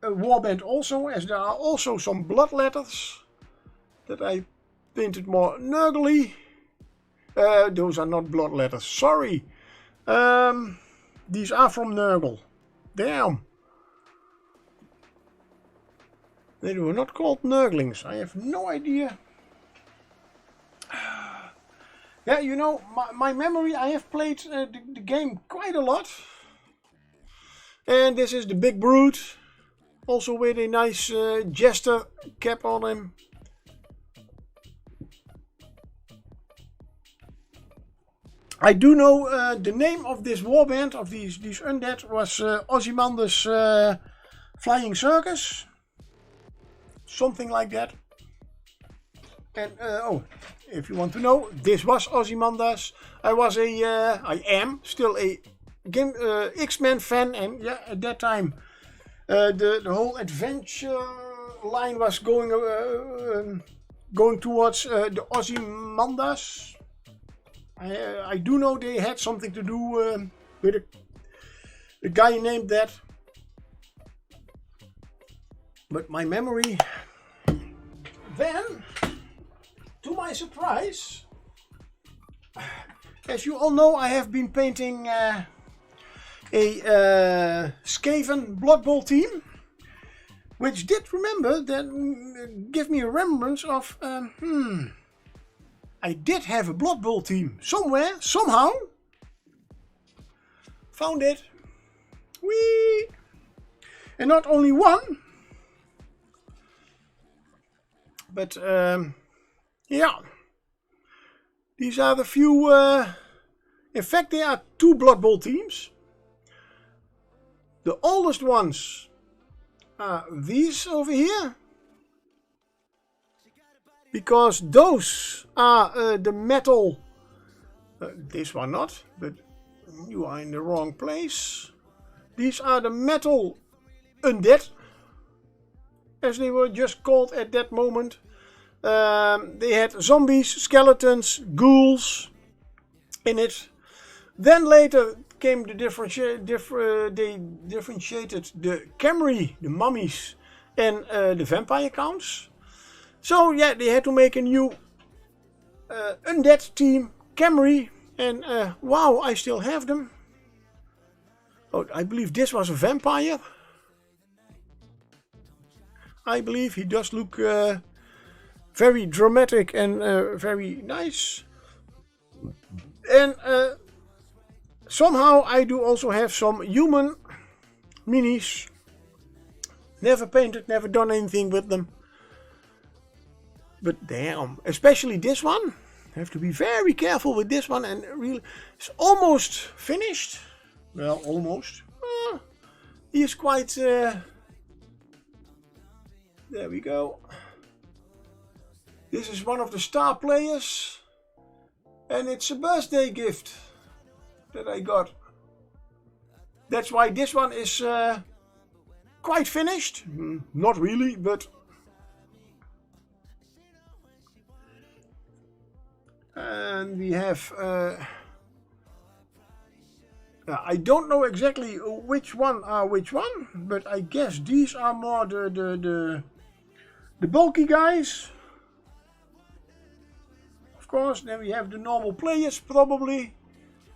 warband also, as there are also some blood letters that I painted more nurgly. Those are not blood letters, sorry. These are from Nurgle. Damn. They were not called Nurglings. I have no idea. Yeah, you know, my memory, I have played the game quite a lot. And this is the Big Brute. Also with a nice jester cap on him. I do know the name of this warband, of these undead, was Ozymandias Flying Circus. Something like that. And oh, if you want to know, this was Ozymandias. I am still a X-Men fan, and yeah, at that time the whole adventure line was going towards the Ozymandias. I do know they had something to do with a guy named that. But my memory, then, to my surprise, as you all know, I have been painting a Skaven Blood Bowl team, which did remember that give me a remembrance of, I did have a Blood Bowl team somewhere, somehow. Found it. Whee! And not only one, but yeah. These are the few, in fact there are 2 Blood Bowl teams. The oldest ones are these over here. Because those are the metal, this one not, but you are in the wrong place. These are the metal undead, as they were just called at that moment. They had zombies, skeletons, ghouls in it. Then later came the they differentiated the Camry, the mummies, and the vampire counts. So yeah, they had to make a new undead team, Camry, and wow, I still have them. Oh, I believe this was a vampire. I believe he does look very dramatic and very nice. And somehow I do also have some human minis. Never painted, never done anything with them. But damn, especially this one. I have to be very careful with this one, and really, it's almost finished. Well, almost. He is quite. There we go. This is one of the star players, and it's a birthday gift that I got. That's why this one is quite finished. Not really, but. And we have, I don't know exactly which one are which one, but I guess these are more the bulky guys. Of course, then we have the normal players, probably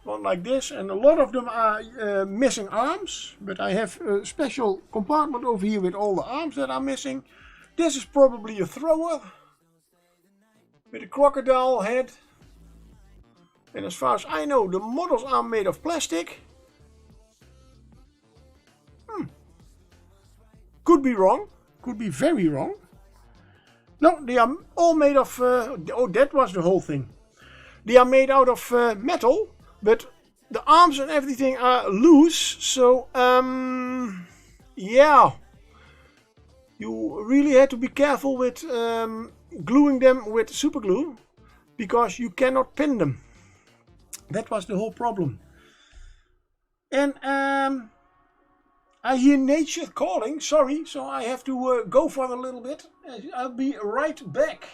one like this, and a lot of them are missing arms. But I have a special compartment over here with all the arms that are missing. This is probably a thrower with a crocodile head. And as far as I know, the models are made of plastic. Could be wrong. Could be very wrong. No, they are all made of... oh, that was the whole thing. They are made out of metal, but the arms and everything are loose. So, yeah. You really had to be careful with gluing them with super glue, because you cannot pin them. That was the whole problem. And I hear nature calling, sorry, so I have to go for a little bit. I'll be right back.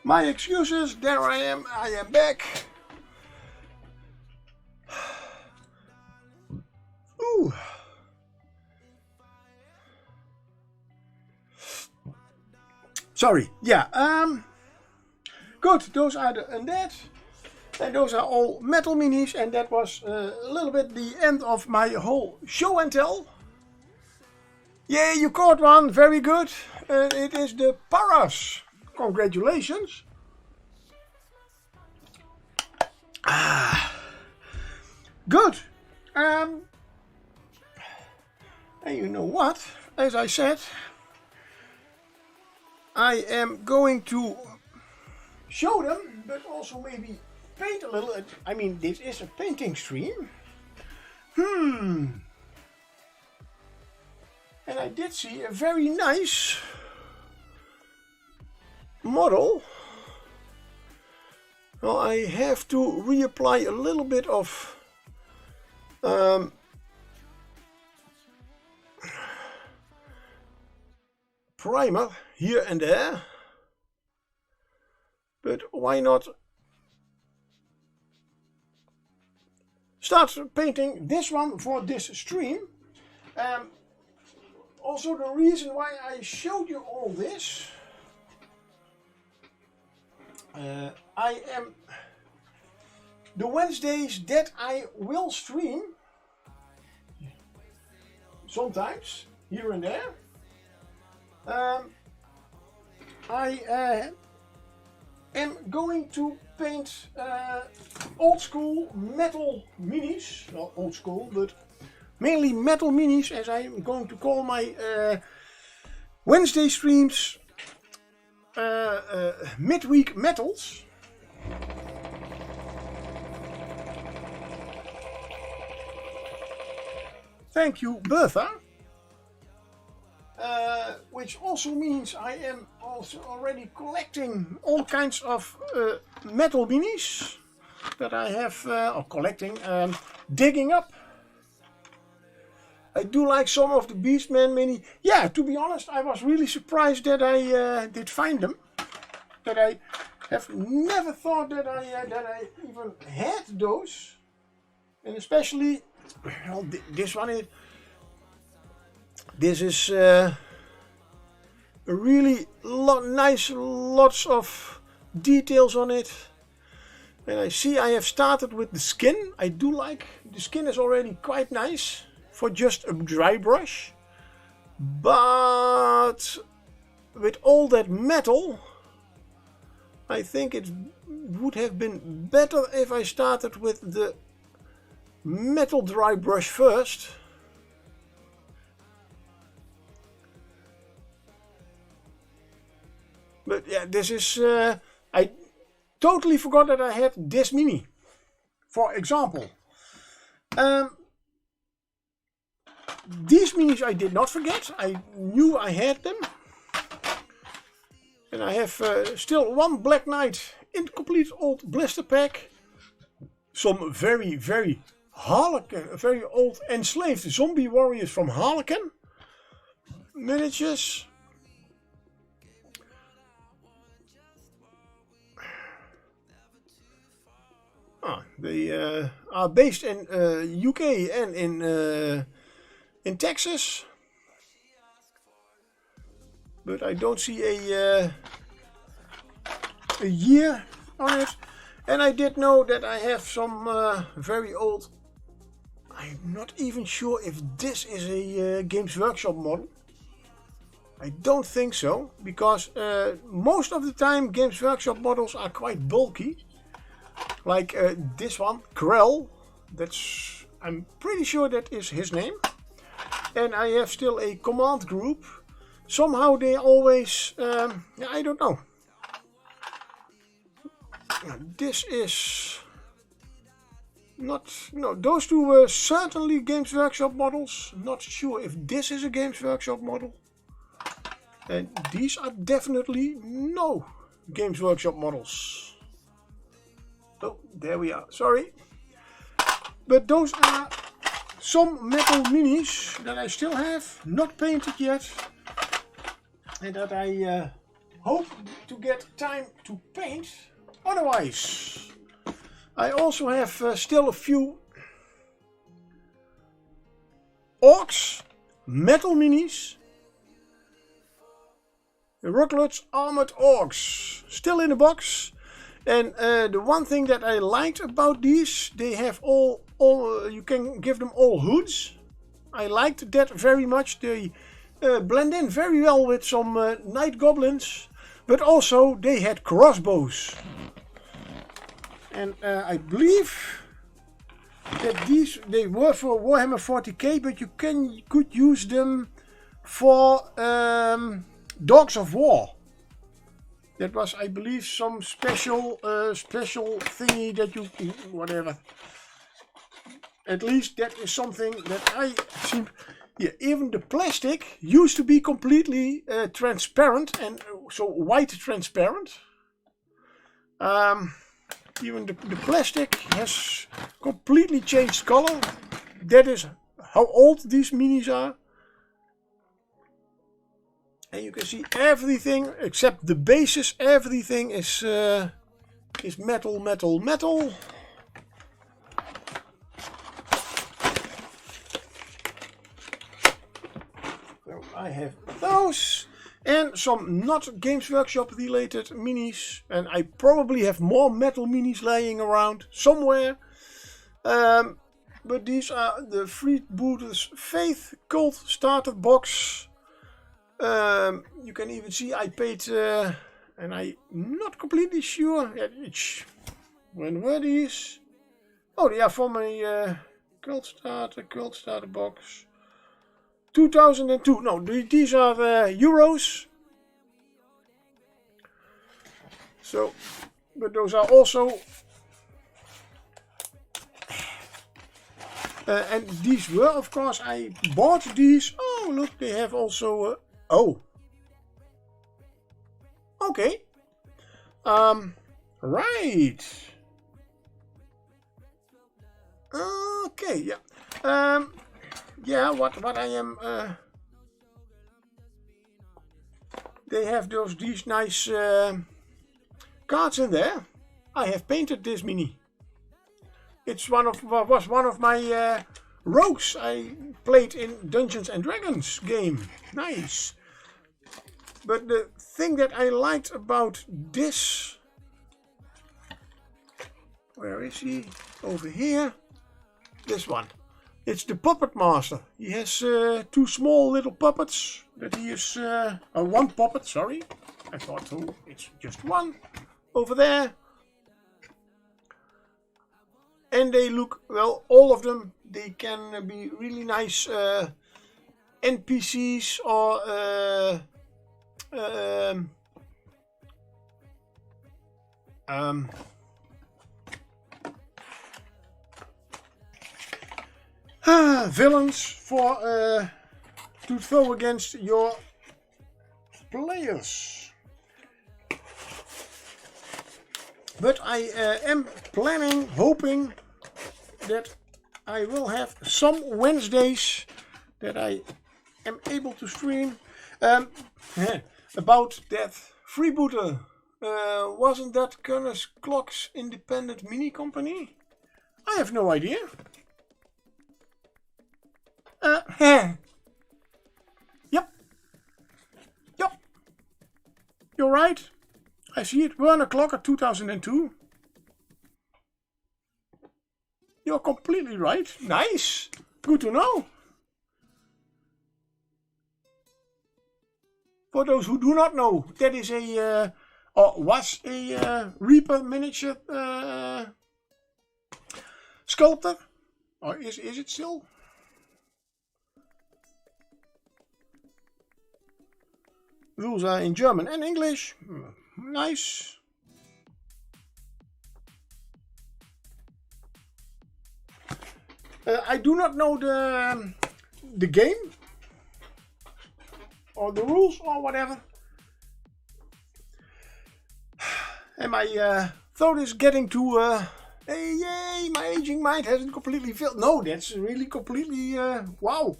My excuses, there I am back. Ooh. Sorry, yeah, good, those are the undead, and those are all metal minis, and that was a little bit the end of my whole show and tell. Yeah, you caught one, very good, it is the Paras, congratulations. Good, and you know what, as I said, I am going to show them, but also maybe paint a little. I mean, this is a painting stream. And I did see a very nice model. Well, I have to reapply a little bit of primer here and there, but why not start painting this one for this stream. Also, the reason why I showed you all this, I am the Wednesdays that I will stream sometimes here and there. I am going to paint old school metal minis, not old school, but mainly metal minis, as I'm going to call my Wednesday streams midweek metals. Thank you, Bertha. Which also means I am also already collecting all kinds of metal minis that I have, or collecting, digging up. I do like some of the Beastman mini. Yeah, to be honest, I was really surprised that I did find them. That I have never thought that I even had those. And especially, well, this one is. This is a really nice, lots of details on it. And I see I have started with the skin. I do like, the skin is already quite nice for just a dry brush. But with all that metal, I think it would have been better if I started with the metal dry brush first. But yeah, this is, I totally forgot that I had this mini, for example. These minis I did not forget, I knew I had them. And I have still one Black Knight incomplete old blister pack. Some very, very Harlequin, very old enslaved zombie warriors from Harlequin miniatures. They are based in UK and in Texas, but I don't see a year on it. And I did know that I have some very old. I'm not even sure if this is a Games Workshop model. I don't think so, because most of the time Games Workshop models are quite bulky. Like this one, Krell, that's, I'm pretty sure that is his name. And I have still a command group. Somehow they always, I don't know. This is not, no, those two were certainly Games Workshop models. Not sure if this is a Games Workshop model. And these are definitely no Games Workshop models. Oh, there we are, sorry. But those are some metal minis that I still have, not painted yet. And that I hope to get time to paint. Otherwise, I also have still a few orcs, metal minis, the Ruckler's Armored Orcs, still in the box. And the one thing that I liked about these, they have all you can give them all hoods. I liked that very much. They blend in very well with some night goblins, but also they had crossbows. And I believe that these, they were for Warhammer 40k, but you could use them for Dogs of War. That was, I believe, some special thingy that you, whatever. At least that is something that I seem. Yeah, even the plastic used to be completely transparent, and so white transparent. Even the plastic has completely changed color. That is how old these minis are. And you can see everything except the bases. Everything is metal, metal, metal. So I have those and some not Games Workshop related minis. And I probably have more metal minis laying around somewhere. But these are the Freebooters Faith Cult Starter Box. You can even see I paid, and I'm not completely sure when were these? Oh, they are for my Cult Starter Box 2002. No, these are euros. So, but those are also, and these were, of course, I bought these. Oh, look, they have also. Oh. Okay. Right. Okay, yeah. Yeah, what I am they have these nice cards in there. I have painted this mini. It's was one of my rogues I played in Dungeons and Dragons game. Nice. But the thing that I liked about this, where is he? Over here. This one. It's the Puppet Master. He has two small little puppets that he is, one puppet, sorry. I thought it's just one over there. And they look, well, all of them, they can be really nice NPCs or villains for to throw against your players. But I am planning, hoping that I will have some Wednesdays that I am able to stream about that freebooter. Wasn't that Connors Clock's independent mini company? I have no idea. Yep. You're right. I see it. Werner Clocker 2002. You're completely right. Nice. Good to know. For those who do not know, that is a or was a Reaper miniature sculptor. Or is it still? Rules are in German and English. Nice. I do not know the game or the rules or whatever. And my throat is getting to hey, yay, my aging mind hasn't completely failed. No, that's really completely wow.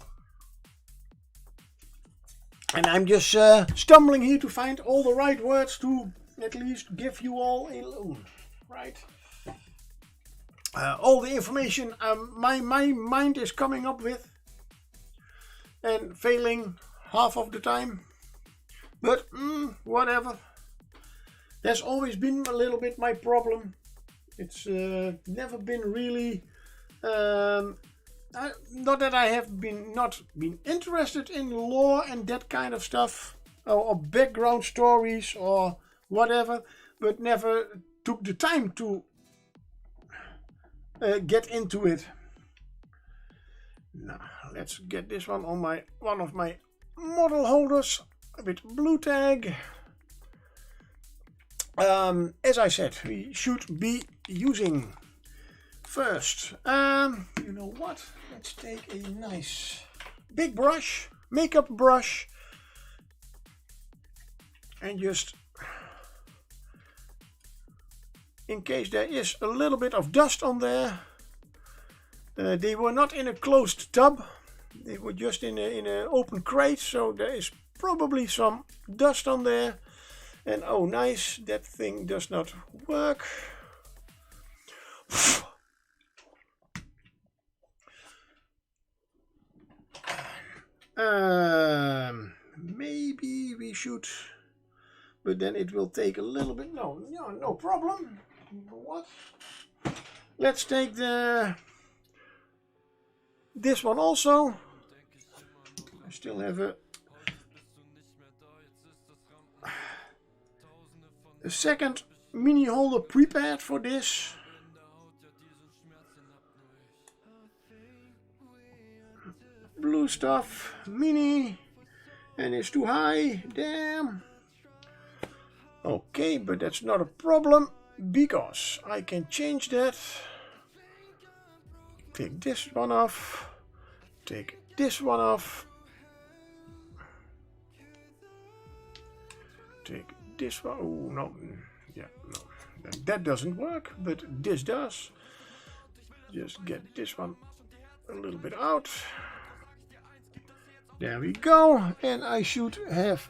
And I'm just stumbling here to find all the right words to at least give you all a loan, right? All the information my mind is coming up with and failing half of the time. But whatever. That's always been a little bit my problem. It's never been really... not that I have not been interested in lore and that kind of stuff. Or background stories or whatever. But never took the time to get into it. Now, let's get this one on one of my model holders with blue tag. As I said, we should be using first, you know what? Let's take a nice big brush, makeup brush, and just, in case there is a little bit of dust on there. They were not in a closed tub. They were just in an open crate, so there is probably some dust on there. And oh nice, that thing does not work. Maybe we should, but then it will take a little bit. No problem. What? Let's take this one also. I still have a second mini holder prepared for this. Blue stuff, mini, and it's too high, damn. Okay, but that's not a problem because I can change that. Take this one off, take this one off, take this one. Oh no, yeah, no, that doesn't work, but this does. Just get this one a little bit out. There we go, and I should have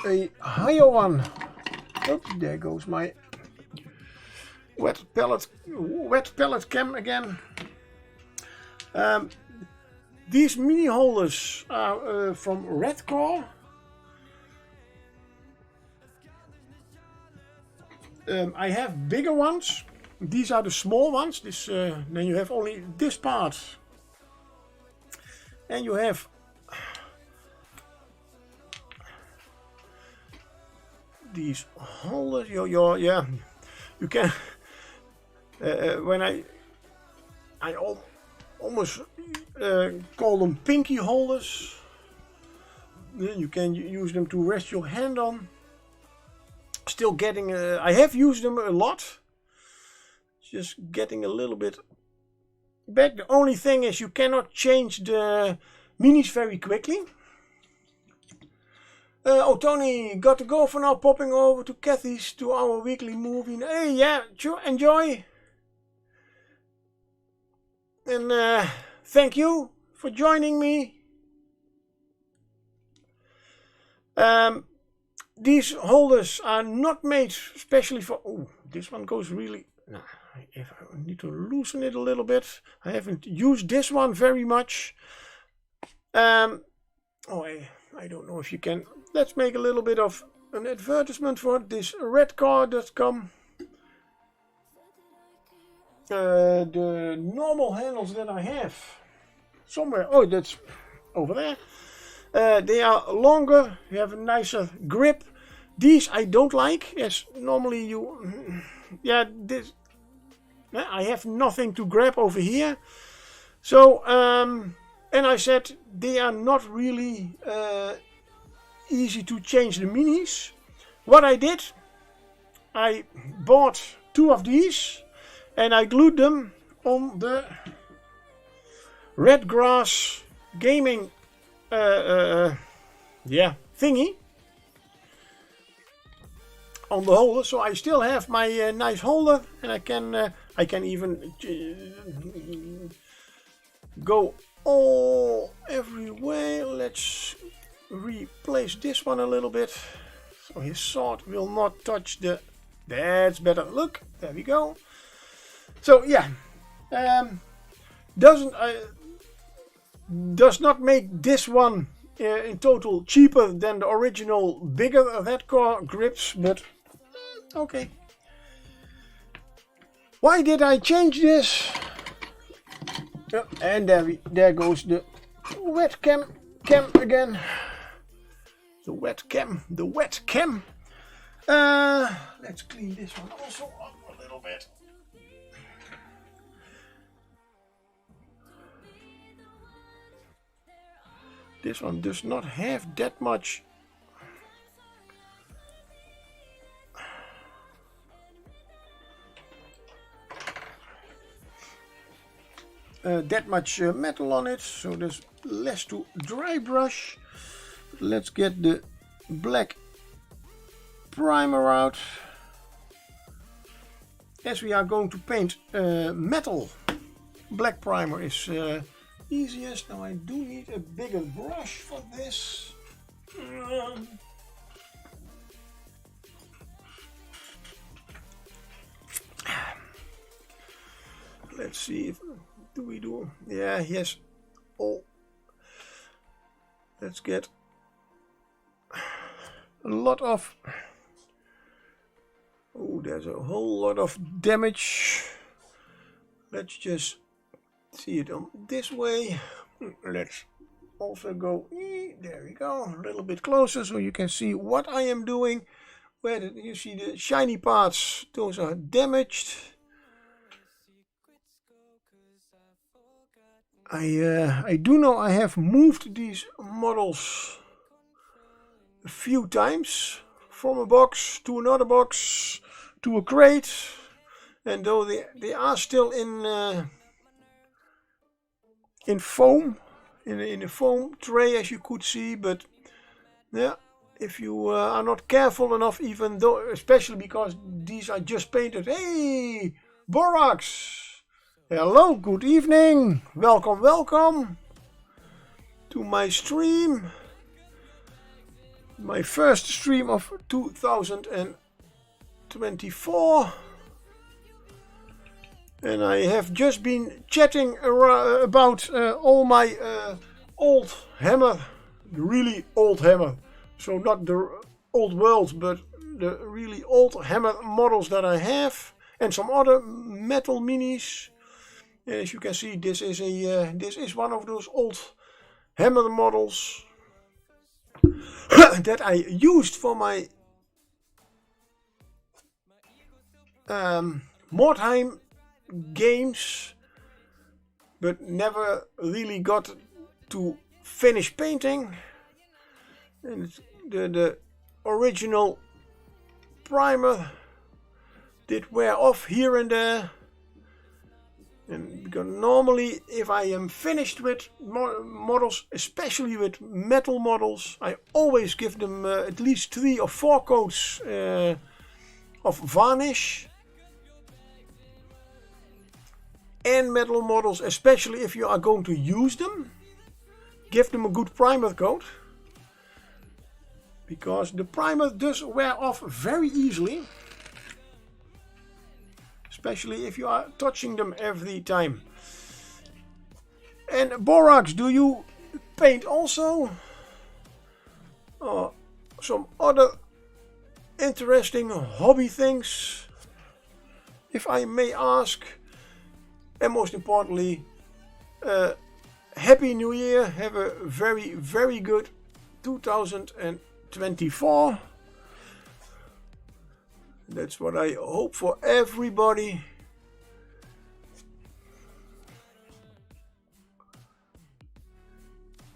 a higher one. Oops, there goes my wet pellet cam again. These mini holders are from Redcore. I have bigger ones. These are the small ones. This then you have only this part, and you have these holders. Yeah, you can. When I almost call them pinky holders. You can use them to rest your hand on. Still getting, I have used them a lot. Just getting a little bit back. The only thing is you cannot change the minis very quickly. Oh, Tony, got to go for now. Popping over to Kathy's to our weekly movie. Hey, yeah, sure, enjoy. And thank you for joining me. These holders are not made specially for... Oh, this one goes really... Nah, I need to loosen it a little bit. I haven't used this one very much. I don't know if you can... Let's make a little bit of an advertisement for this redcar.com. The normal handles that I have somewhere, oh, that's over there. They are longer, you have a nicer grip. These I don't like, as normally you, yeah, this, I have nothing to grab over here. So, and I said they are not really easy to change the minis. What I did, I bought 2 of these. And I glued them on the Red Grass gaming thingy on the holder. So I still have my nice holder, and I can even go every way. Let's replace this one a little bit so his sword will not touch the... That's better. Look, there we go. So yeah, does not make this one in total cheaper than the original bigger Redcore grips, but okay. Why did I change this? And there goes the wet cam again. The wet cam. Let's clean this one also up a little bit. This one does not have that much metal on it, so there's less to dry brush. Let's get the black primer out, as we are going to paint metal. Black primer is easiest. Now I do need a bigger brush for this. Let's see if we do. Yeah, yes. Oh, let's get a lot of... Oh, there's a whole lot of damage. Let's just see it on this way. Let's also go, there we go, a little bit closer so you can see what I am doing. Where you see the shiny parts, those are damaged. I do know I have moved these models a few times from a box to another box to a crate, and though they are still in foam, in a foam tray, as you could see, but yeah, if you are not careful enough, even though, especially because these are just painted. Hey, Borax! Hello, good evening, welcome to my stream. My first stream of 2024, and I have just been chatting about all my old hammer, the really old hammer, so not the old world, but the really old hammer models that I have, and some other metal minis. And as you can see, this is one of those old hammer models that I used for my Mordheim games, but never really got to finish painting. And the original primer did wear off here and there. And because normally, if I am finished with models, especially with metal models, I always give them at least 3 or 4 coats of varnish. And metal models, especially if you are going to use them, give them a good primer coat. Because the primer does wear off very easily. Especially if you are touching them every time. And Borax, do you paint also? Or some other interesting hobby things, if I may ask? And most importantly, Happy New Year. Have a very, very good 2024. That's what I hope for everybody.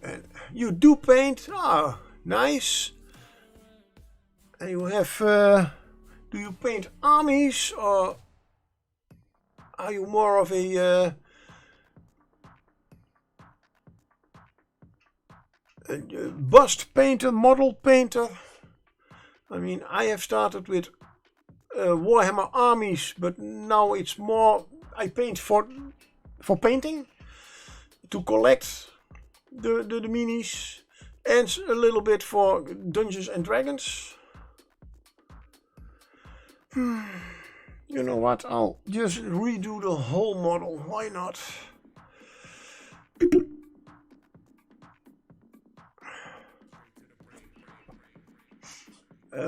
And you do paint? Ah, nice. And you have, do you paint armies, or are you more of a bust painter, model painter? I mean, I have started with Warhammer armies, but now it's more I paint for painting, to collect the minis, and a little bit for Dungeons and Dragons. You know what, I'll just redo the whole model, why not?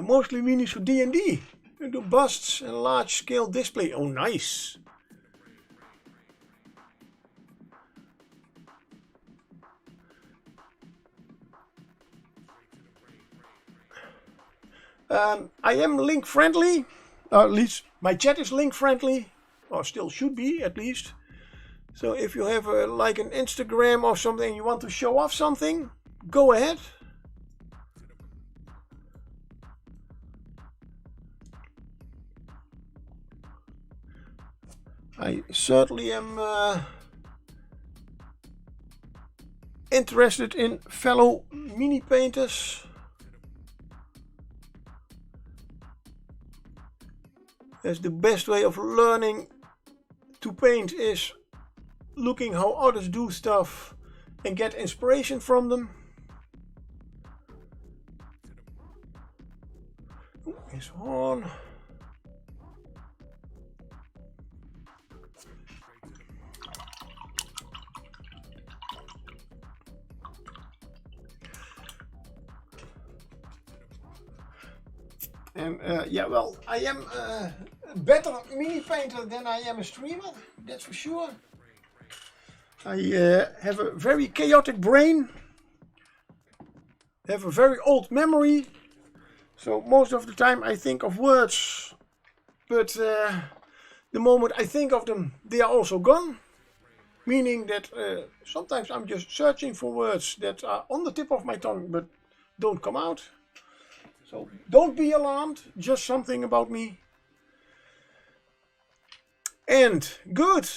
Mostly minis for D&D. You do busts and large scale display. Oh, nice. I am link friendly. At least my chat is link friendly. Or still should be, at least. So if you have like an Instagram or something you want to show off something, go ahead. I certainly am interested in fellow mini painters. That's the best way of learning to paint, is looking how others do stuff and get inspiration from them. Is on. And yeah, well, I am a better mini painter than I am a streamer, that's for sure. I have a very chaotic brain, have a very old memory, so most of the time I think of words, but the moment I think of them, they are also gone. Meaning that sometimes I'm just searching for words that are on the tip of my tongue but don't come out. So don't be alarmed, just something about me. And good,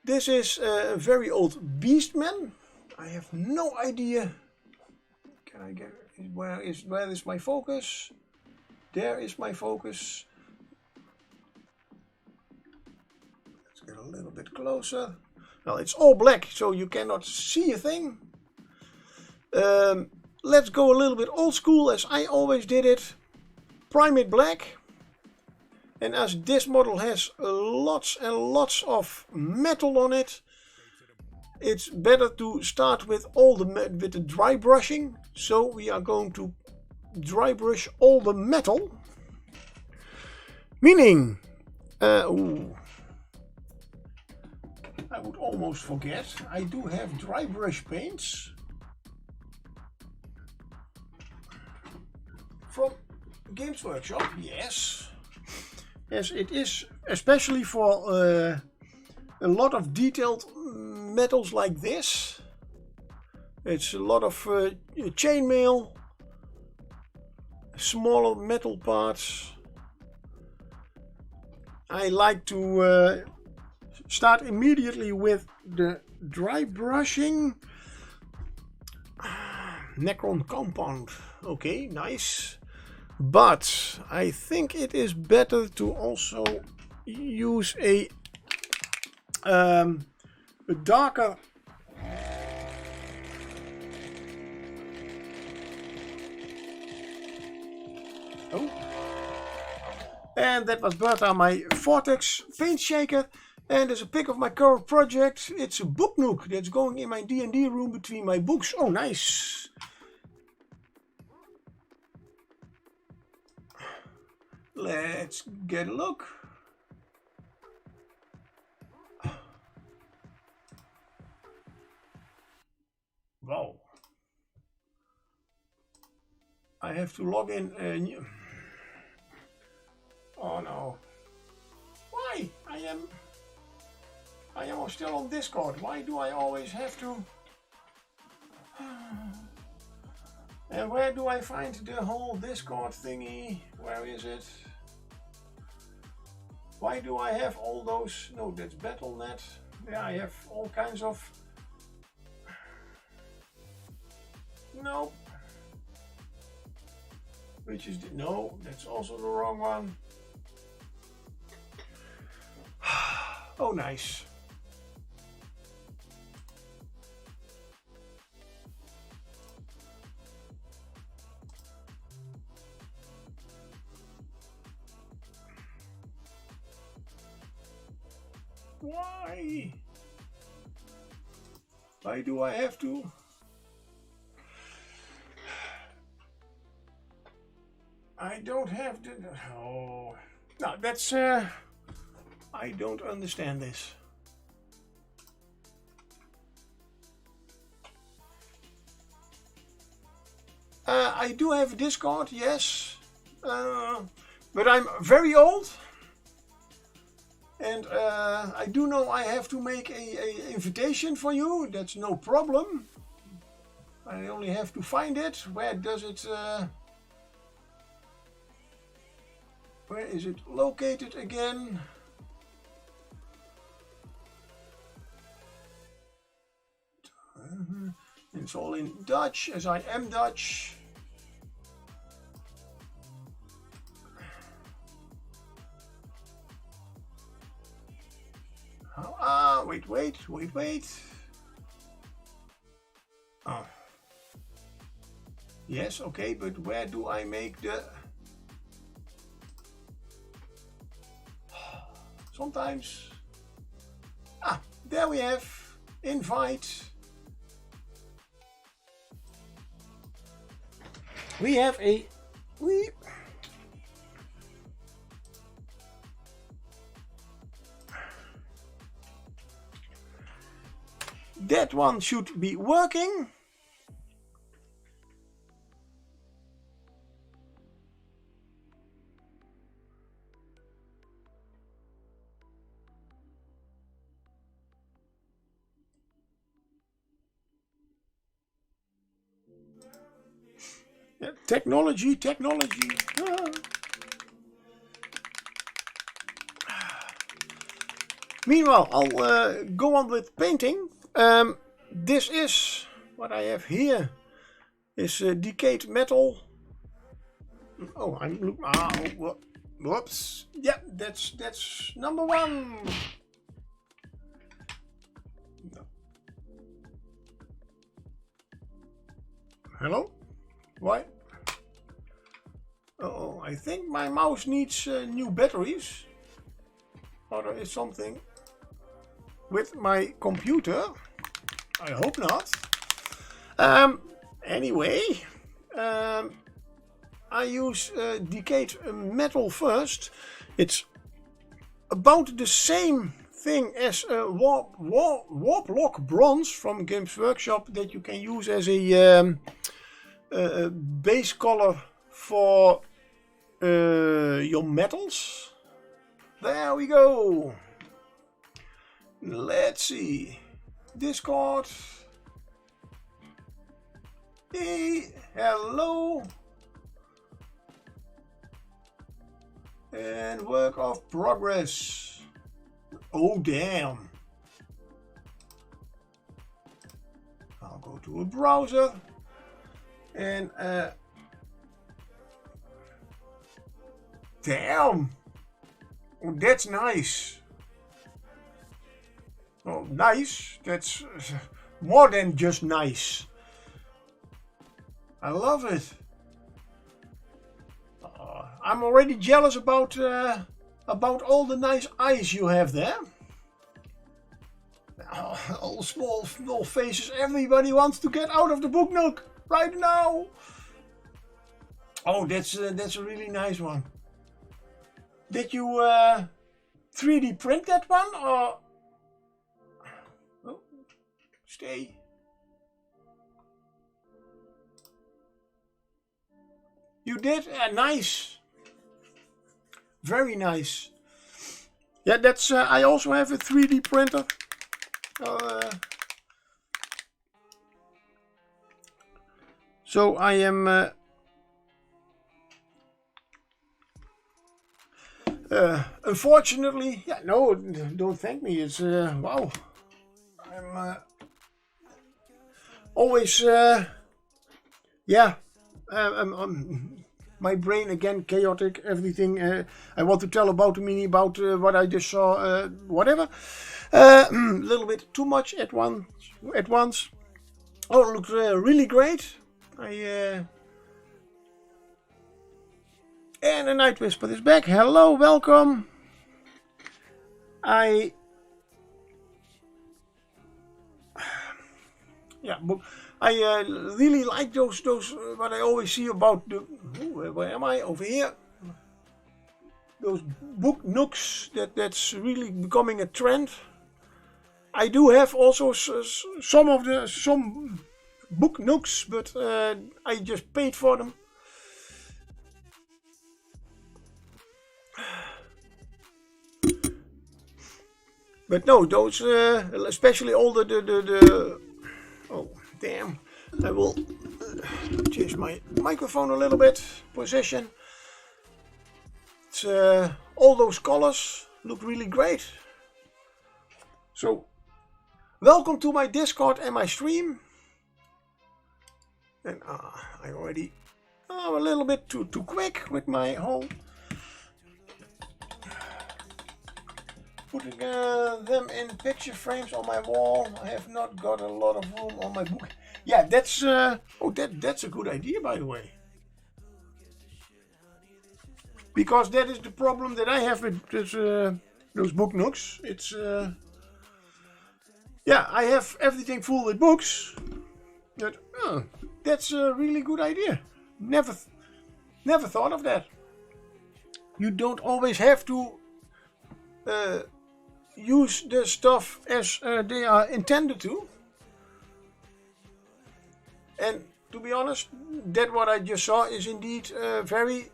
this is a very old Beastman. I have no idea. Can I get, where is my focus? There is my focus. Let's get a little bit closer. Well, it's all black, so you cannot see a thing. Let's go a little bit old school, as I always did it. Prime it black. And as this model has lots and lots of metal on it, it's better to start with the dry brushing. So we are going to dry brush all the metal. Meaning, ooh, I would almost forget, I do have dry brush paints from Games Workshop, yes. Yes, it is especially for a lot of detailed metals like this. It's a lot of chainmail, smaller metal parts. I like to start immediately with the dry brushing. Necron compound, okay, nice. But I think it is better to also use a darker and that was Bertha, my Vortex paint shaker. And there's a pic of my current project. It's a book nook that's going in my D&D room between my books. Oh, nice. Let's get a look. Wow. I have to log in. Oh no. Why? I am still on Discord. Why do I always have to? And where do I find the whole Discord thingy? Where is it? Why do I have all those? No, that's Battle.net. Yeah, I have all kinds of. No. Which is the, no, that's also the wrong one. Oh, nice. Why? Why do I have to? I don't have to. Oh, no, that's. I don't understand this. I do have a Discord, yes, but I'm very old, and I do know I have to make a invitation for you. That's no problem. I only have to find it. Where does it? Where is it located again? It's all in Dutch, as I am Dutch. Wait. Oh. Yes, okay, but where do I make the... Sometimes... Ah, there we have invite. We have a... That one should be working. Yeah, technology. Ah. Meanwhile, I'll go on with painting. This is what I have here. Is decayed metal. Oh, I'm whoops. Yeah, that's number one. No. Hello? Why? Oh, I think my mouse needs new batteries. Or there is something with my computer. I hope not. Anyway, I use decayed metal first. It's about the same thing as warp lock bronze from Games Workshop that you can use as a base color for your metals. There we go. Let's see. Discord. Hey, hello. And work of progress. Oh, damn. I'll go to a browser. And, damn. Oh, that's nice. Oh, nice. That's more than just nice. I love it. I'm already jealous about all the nice eyes you have there. All small faces. Everybody wants to get out of the book nook right now. Oh, that's a really nice one. Did you 3D print that one or? Oh, stay. You did? Nice. Very nice. Yeah, that's. I also have a 3D printer. So I am. Unfortunately, yeah. No, don't thank me. It's wow. I'm always. Yeah. My brain again chaotic, everything I want to tell about the mini, about what I just saw, whatever. A little bit too much at once. Oh, it looks really great. And the Night Whisper is back. Hello, welcome. I yeah, book. I really like those what I always see about the. Where am I? Over here. Those book nooks that's really becoming a trend. I do have also some book nooks, but I just paid for them. But no, those especially all the oh damn! I will change my microphone a little bit position. It's all those colors look really great. So welcome to my Discord and my stream. And I already I'm a little bit too quick with my whole putting them in picture frames on my wall. I have not got a lot of room on my book. Yeah, that's that's a good idea, by the way. Because that is the problem that I have with this, those book nooks. It's yeah, I have everything full with books. But that's a really good idea. Never thought of that. You don't always have to use the stuff as they are intended to. And to be honest, that what I just saw is indeed a very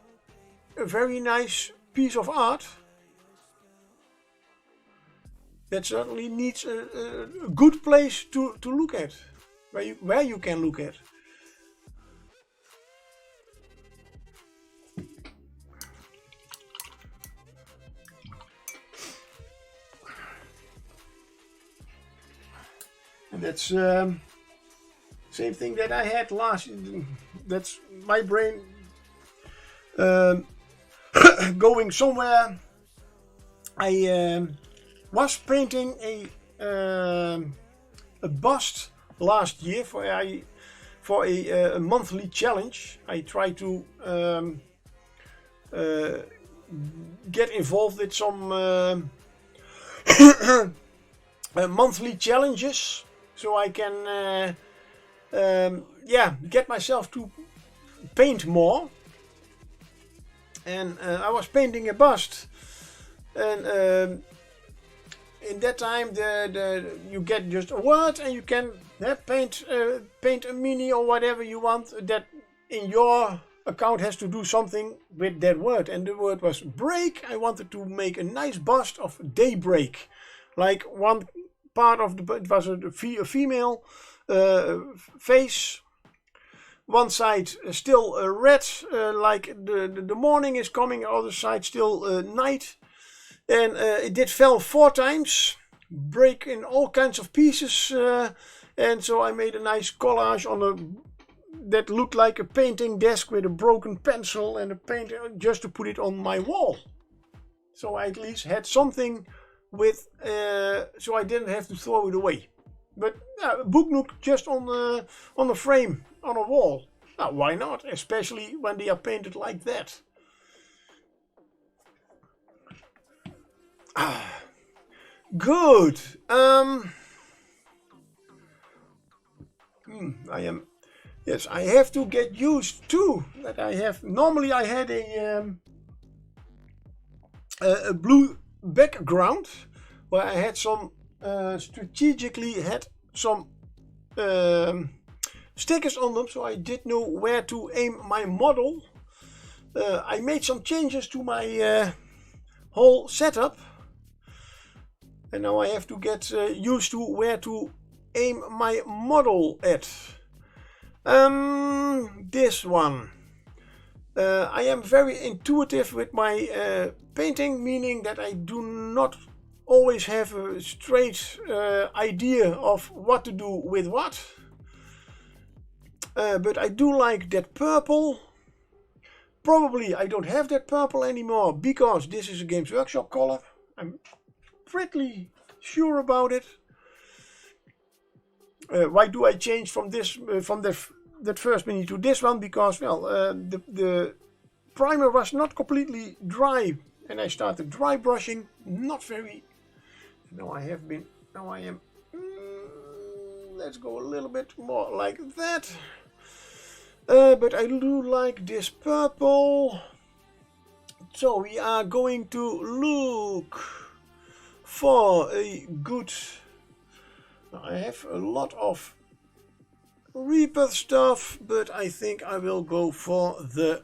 nice piece of art. That certainly needs a good place to look at, where you can look at. And that's same thing that I had last. That's my brain going somewhere. I was painting a bust last year for a monthly challenge. I try to get involved with some monthly challenges, so I can yeah, get myself to paint more. And I was painting a bust, and in that time you get just a word, and you can paint a mini or whatever you want that in your account has to do something with that word. And the word was break. I wanted to make a nice bust of daybreak, like one part of the, it was a female face. One side still red, like the morning is coming. Other side still night. And it did fell 4 times, break in all kinds of pieces. And so I made a nice collage on that looked like a painting desk with a broken pencil and a paint, just to put it on my wall. So I at least had something with, so I didn't have to throw it away. But a book nook just on a frame on a wall. Now, why not? Especially when they are painted like that. Good. Yes, I have to get used to that. I have, normally I had a blue background where I had some strategically had some stickers on them, so I did know where to aim my model. I made some changes to my whole setup, and now I have to get used to where to aim my model at. This one. I am very intuitive with my painting, meaning that I do not always have a straight idea of what to do with what. But I do like that purple. Probably I don't have that purple anymore because this is a Games Workshop color. I'm pretty sure about it. Why do I change from this that first mini to this one? Because, well, the primer was not completely dry, and I started dry brushing. Not very. Now I am let's go a little bit more like that. But I do like this purple. So we are going to look for a good... I have a lot of Reaper stuff, but I think I will go for the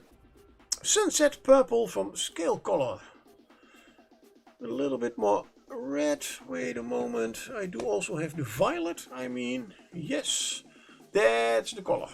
Sunset Purple from Scale Color. A little bit more red. Wait a moment. I do also have the violet. I mean, yes, that's the color.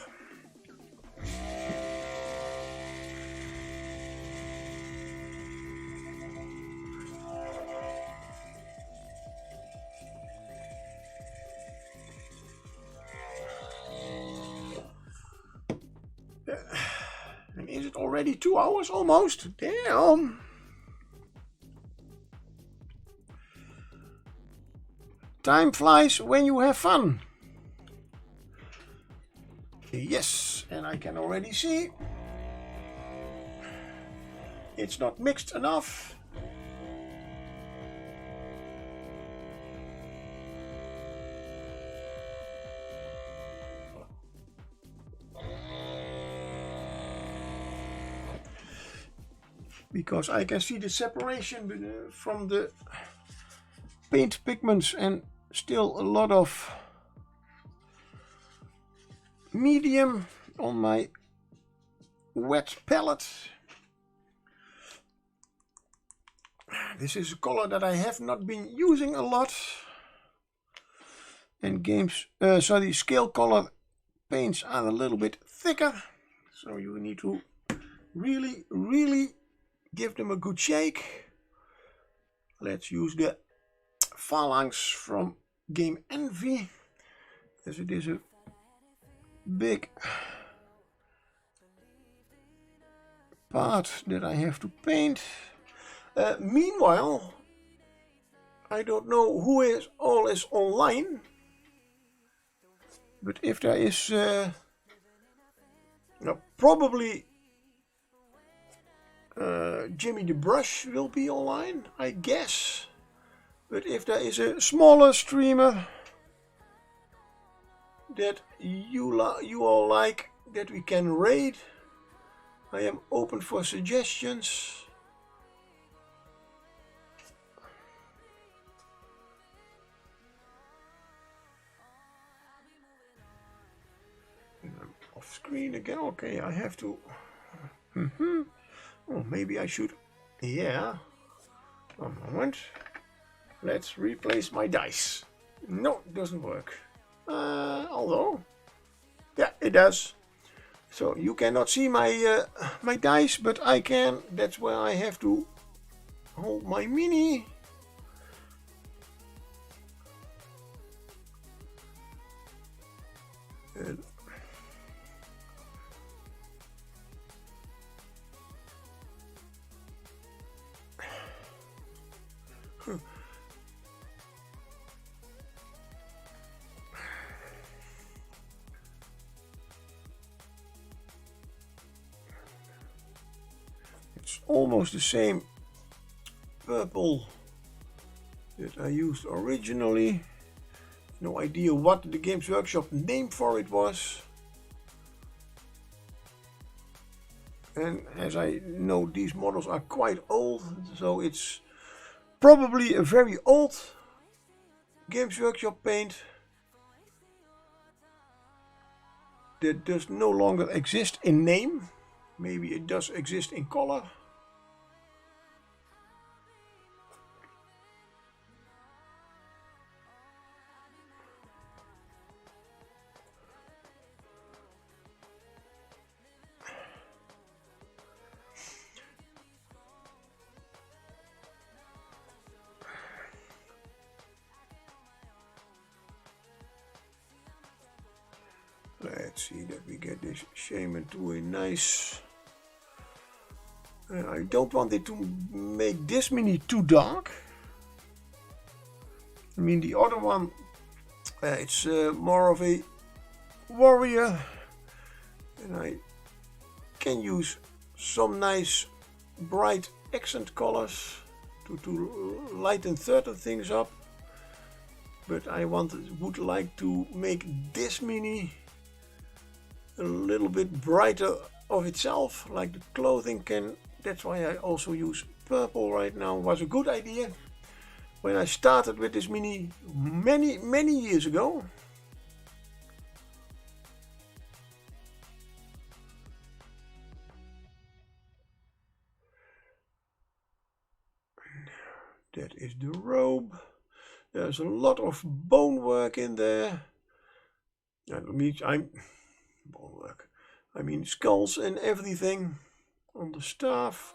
And is it already 2 hours almost? Damn. Time flies when you have fun. Yes, and I can already see it's not mixed enough. Because I can see the separation from the paint pigments and still a lot of medium on my wet palette. This is a color that I have not been using a lot, and Scale Color paints are a little bit thicker, so you need to really give them a good shake. Let's use the Phalanx from Game Envy, as it is a big part that I have to paint. Meanwhile, I don't know who is online, but if there is probably Jimmy the Brush will be online, I guess. But if there is a smaller streamer that you all like, that we can raid, I am open for suggestions. I'm off screen again. Okay, I have to. Oh, maybe I should. Yeah. One moment. Let's replace my dice. No, it doesn't work. Although, yeah, it does. So you cannot see my my dice, but I can. That's where I have to hold my mini. It's almost the same purple that I used originally. No idea what the Games Workshop name for it was. And as I know, these models are quite old, so it's probably a very old Games Workshop paint that does no longer exist in name. Maybe it does exist in color. Let's see that we get this shaman to a nice... I don't want it to make this mini too dark. I mean, the other one, it's more of a warrior, and I can use some nice bright accent colors to lighten certain things up. but I would like to make this mini a little bit brighter of itself, like the clothing can. That's why I also use purple right now. It was a good idea when I started with this mini many years ago. That is the robe. There's a lot of bone work in there. Bone work. I mean skulls and everything on the staff.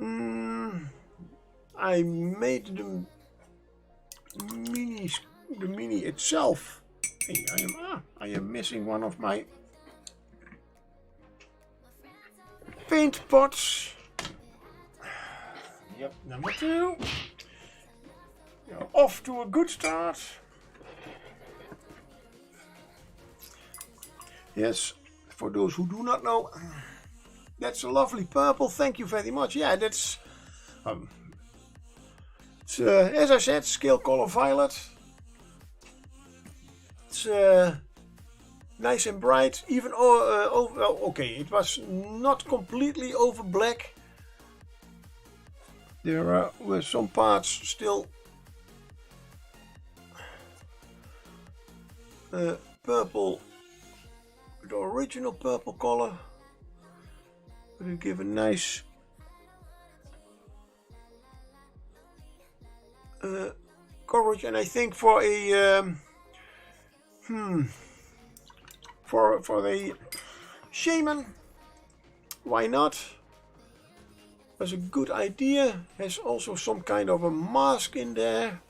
I made the mini itself. Hey, I am missing one of my paint pots. Yep, number 2. You're off to a good start. Yes, for those who do not know, that's a lovely purple. Thank you very much. Yeah, that's it's, as I said, scale color violet. It's nice and bright. Even okay, it was not completely over black. There were some parts still purple, the original purple color, but it give a nice coverage. And I think for a for a shaman, why not? Was a good idea. Has also some kind of a mask in there.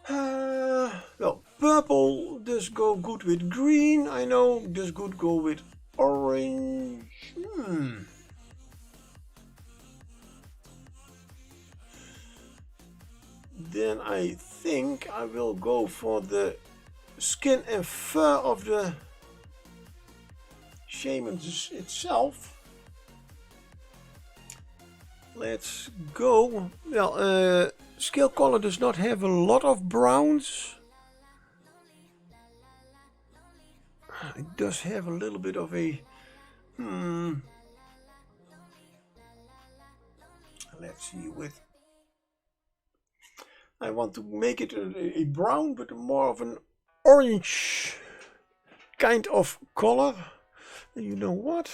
Well, purple does go good with green. I know does good go with orange. Then I think I will go for the skin and fur of the shaman itself. Let's go. Well, scale color does not have a lot of browns. It does have a little bit of a let's see, with I want to make it a brown, but more of an orange kind of color. You know what?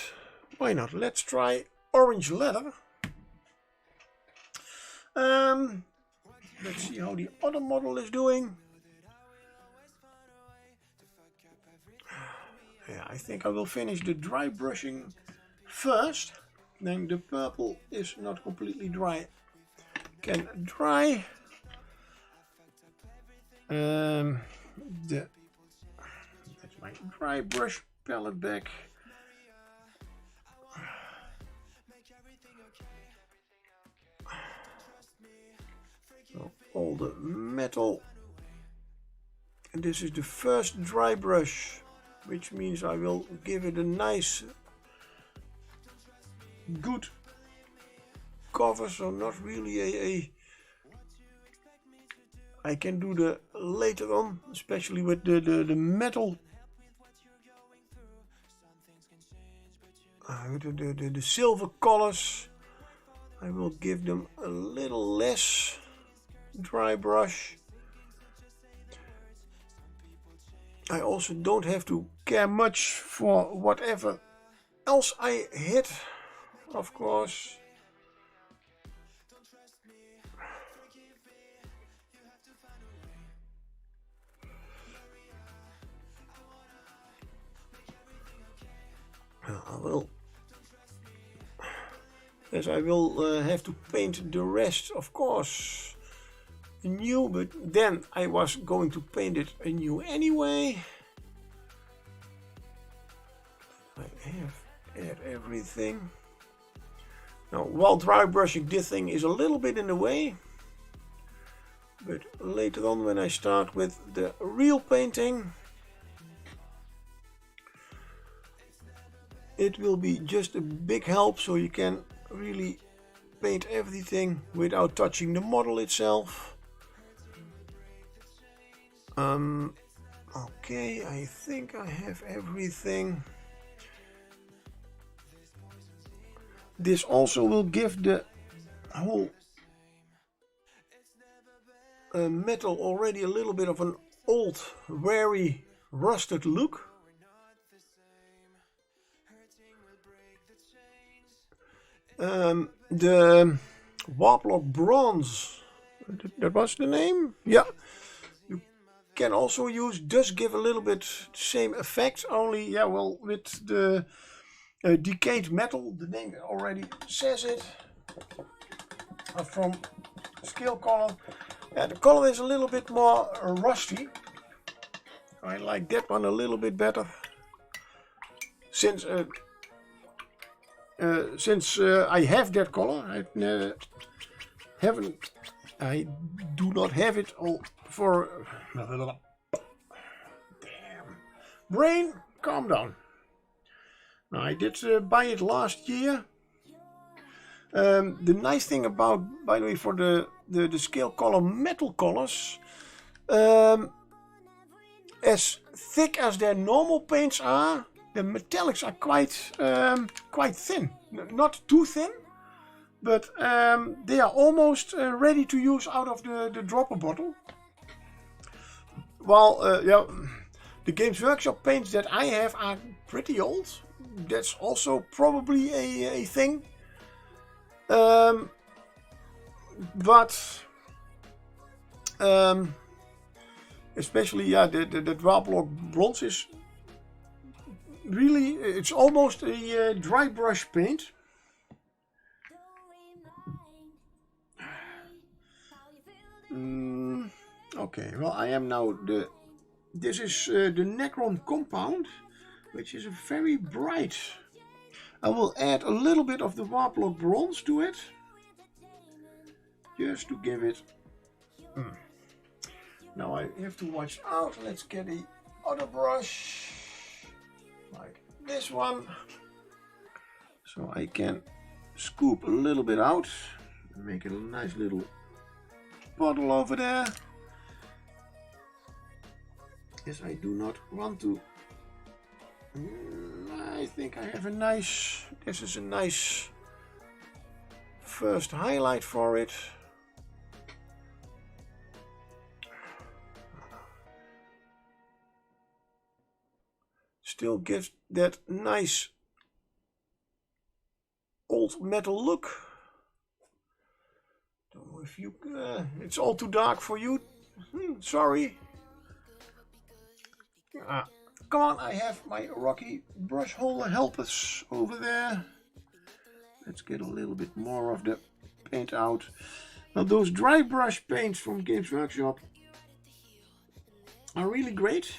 Why not? Let's try orange leather. Let's see how the other model is doing. Yeah, I think I will finish the dry brushing first. Then the purple is not completely dry. Can dry. That's my dry brush palette back. So all the metal, and this is the first dry brush, which means I will give it a nice good cover, so not really I can do the later on, especially with the metal, the silver colors. I will give them a little less dry brush. I also don't have to care much for whatever else I hit, of course. I will have to paint the rest, of course, anew, but then I was going to paint it anew anyway. I have add everything. Now, while dry brushing, this thing is a little bit in the way, but later on when I start with the real painting, it will be just a big help, so you can really paint everything without touching the model itself. Okay, I think I have everything. This also will give the whole metal already a little bit of an old, weary, rusted look. The Waplock Bronze, that was the name? Yeah. You can also use, does give a little bit same effect, only, yeah, well, with the decayed metal, the name already says it, from scale color. Yeah, the color is a little bit more rusty. I like that one a little bit better. Since I have that color, I do not have it all for. Damn. Brain, calm down. Now, I did buy it last year. The nice thing about, by the way, for the scale color metal colors, as thick as their normal paints are, the metallics are quite thin. Not too thin, but they are almost ready to use out of the dropper bottle. While yeah, the Games Workshop paints that I have are pretty old. That's also probably a thing. But especially, yeah, the Waplock Bronze is really, it's almost a dry brush paint. Okay, well, I am now this is the Necron compound, which is a very bright. I will add a little bit of the Waplock Bronze to it, just to give it. Now I have to watch out. Let's get a other brush, like this one, so I can scoop a little bit out and make a nice little bottle over there. Yes, I do not want to. I think I have a nice. This is a nice first highlight for it. Still gives that nice old metal look. Don't know if you. It's all too dark for you. Sorry. Come on, I have my Rocky brush holder helpers over there. Let's get a little bit more of the paint out. Now those dry brush paints from Games Workshop are really great.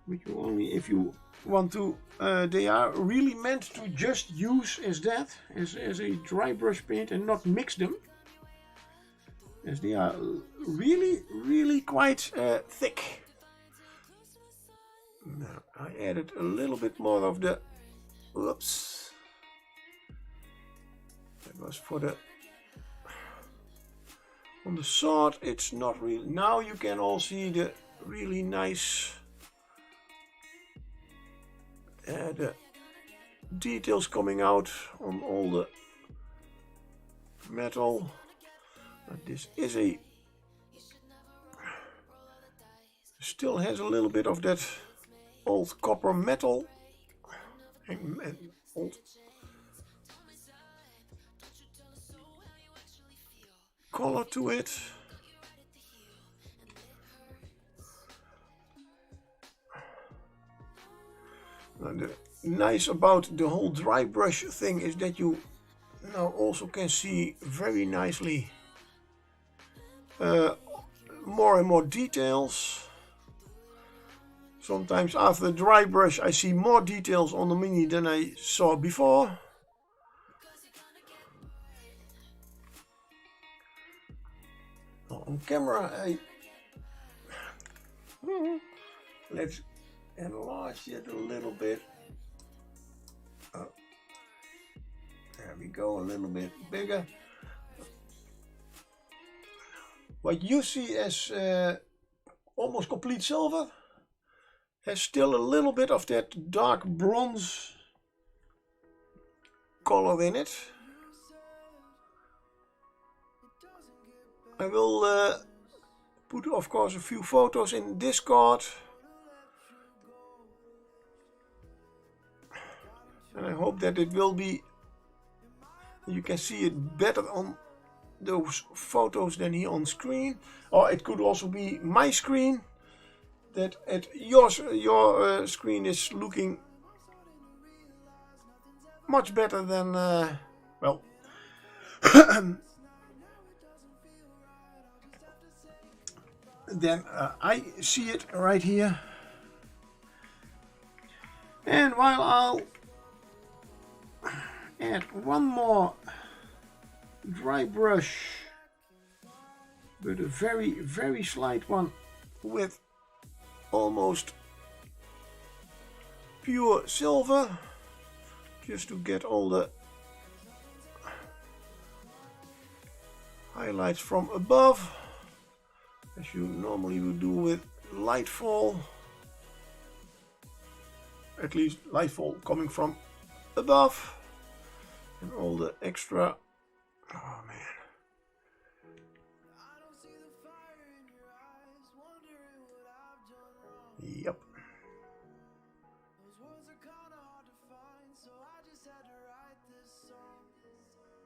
But you only, if you want to, they are really meant to just use as that, as a dry brush paint, and not mix them, as they are really quite thick. Now I added a little bit more of the, whoops, that was for the, on the sword. It's not really, now you can all see the really nice the details coming out on all the metal. But this is a, still has a little bit of that old copper metal and old color to it. Now the nice about the whole dry brush thing is that you now also can see very nicely more and more details. Sometimes after the dry brush I see more details on the Mini than I saw before. On camera let's enlarge it a little bit. There we go, a little bit bigger. what you see as almost complete silver has still a little bit of that dark bronze color in it. I will put, of course, a few photos in Discord, and I hope that it will be, you can see it better on those photos than here on screen, or it could also be my screen, that at your screen is looking much better than well then I see it right here. And while I'll add one more dry brush, but a very slight one with almost pure silver, just to get all the highlights from above, as you normally would do with lightfall, at least lightfall coming from above, and all the extra, oh man. Yep.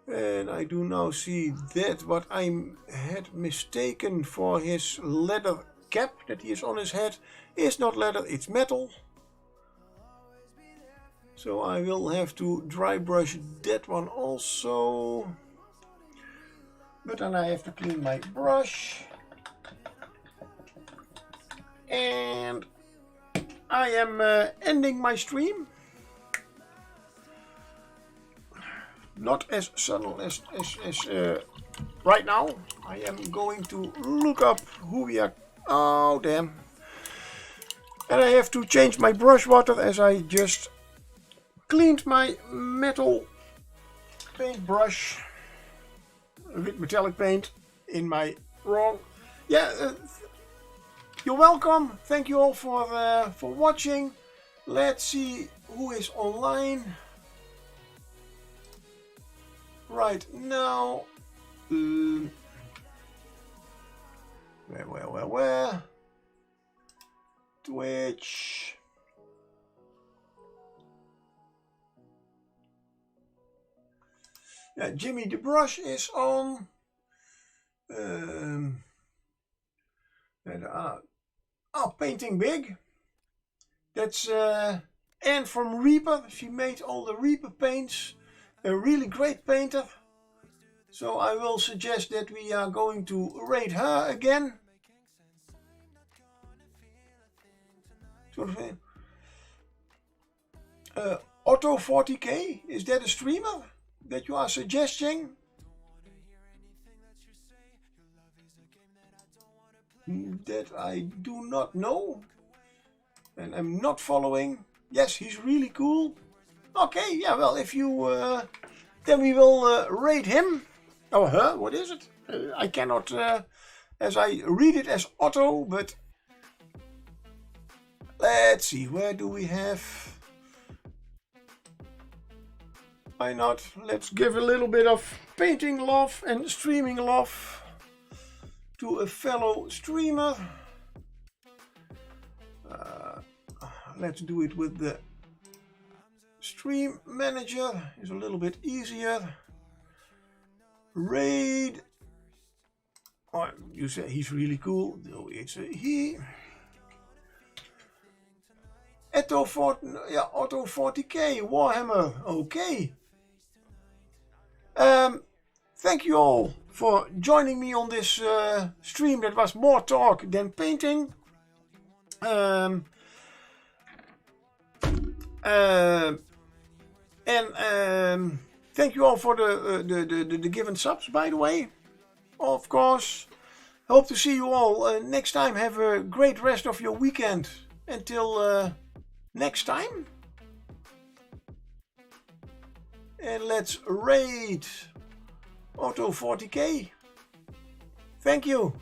And I do now see that what I had mistaken for his leather cap that he is on his head is not leather, it's metal. So I will have to dry brush that one also. But then I have to clean my brush. And I am ending my stream. Not as subtle as right now. I am going to look up who we are. Oh damn. And I have to change my brush water as I just cleaned my metal paintbrush with metallic paint in my wrong. Yeah, you're welcome. Thank you all for watching. Let's see who is online right now. Where? Twitch. Yeah, Jimmy the Brush is on. Painting Big. That's Anne from Reaper. She made all the Reaper paints. A really great painter. So I will suggest that we are going to rate her again. Otto 40k, is that a streamer that you are suggesting? That I do not know, and I'm not following. Yes, he's really cool. Okay, yeah, well, if you then we will rate him or her. What is it? I cannot, as I read it as Otto, but let's see, where do we have? Why not? Let's give a little bit of painting love and streaming love to a fellow streamer. Let's do it with the stream manager. It's a little bit easier. Raid. Oh, you say he's really cool. No, it's a he. Otto 40k Warhammer. Okay. Thank you all for joining me on this stream that was more talk than painting. Thank you all for the given subs, by the way. Of course. Hope to see you all next time. Have a great rest of your weekend. Until next time. And let's raid Otto 40k. Thank you.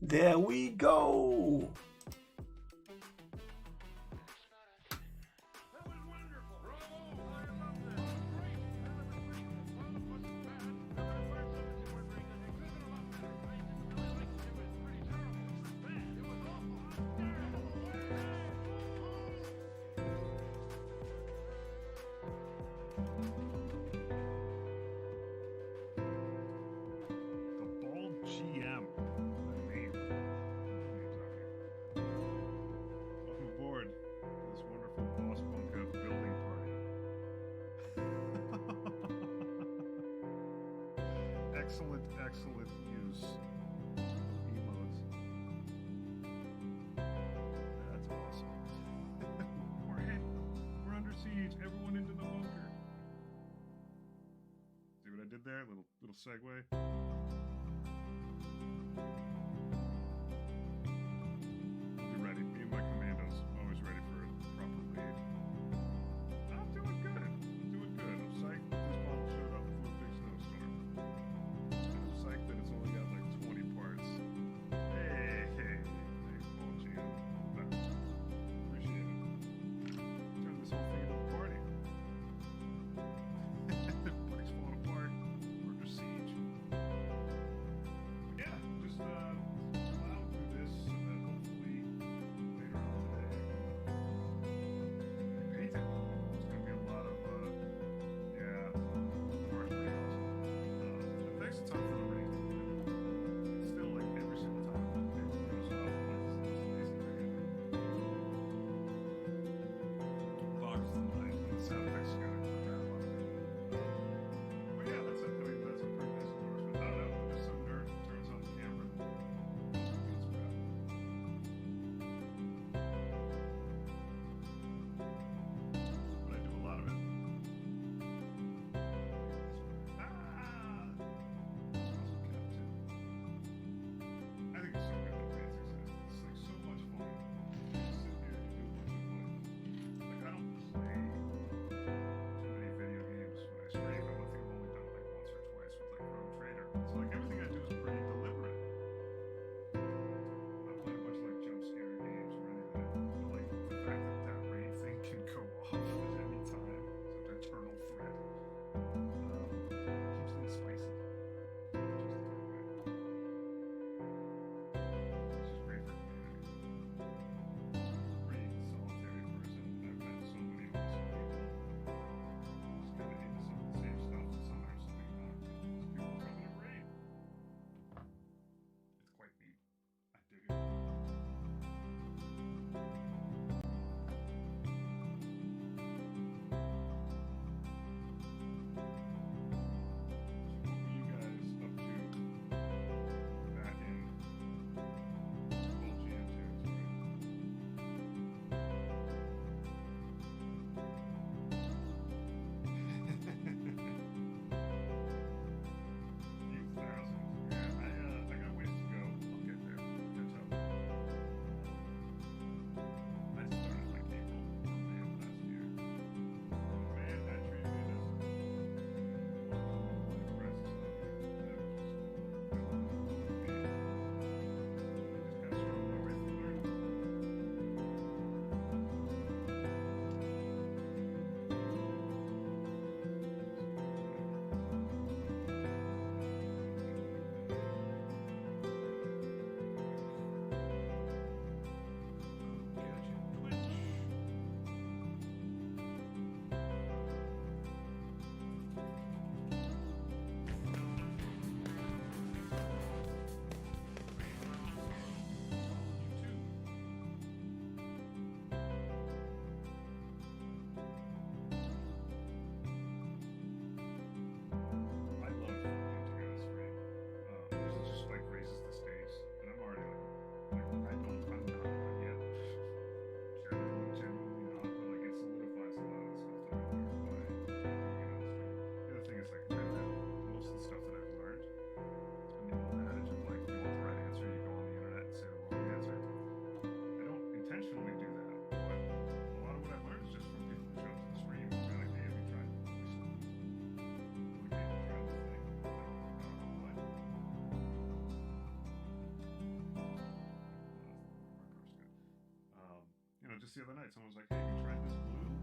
There we go. Excellent use. Emotes. That's awesome. We're under siege. Everyone into the bunker. See what I did there? Little segue. Be ready. Me and my commandos always ready for a proper lead. I'm doing good. I'm psyched. This ball showed up before the big snowstorm. Psyched that it's only got like 20 parts. Hey, thanks, Ball Jam. Appreciate it. Turn this whole thing into a party. Everybody's falling apart. We're under siege. Yeah, just know, just the other night, someone was like, "Hey, have you tried this glue?"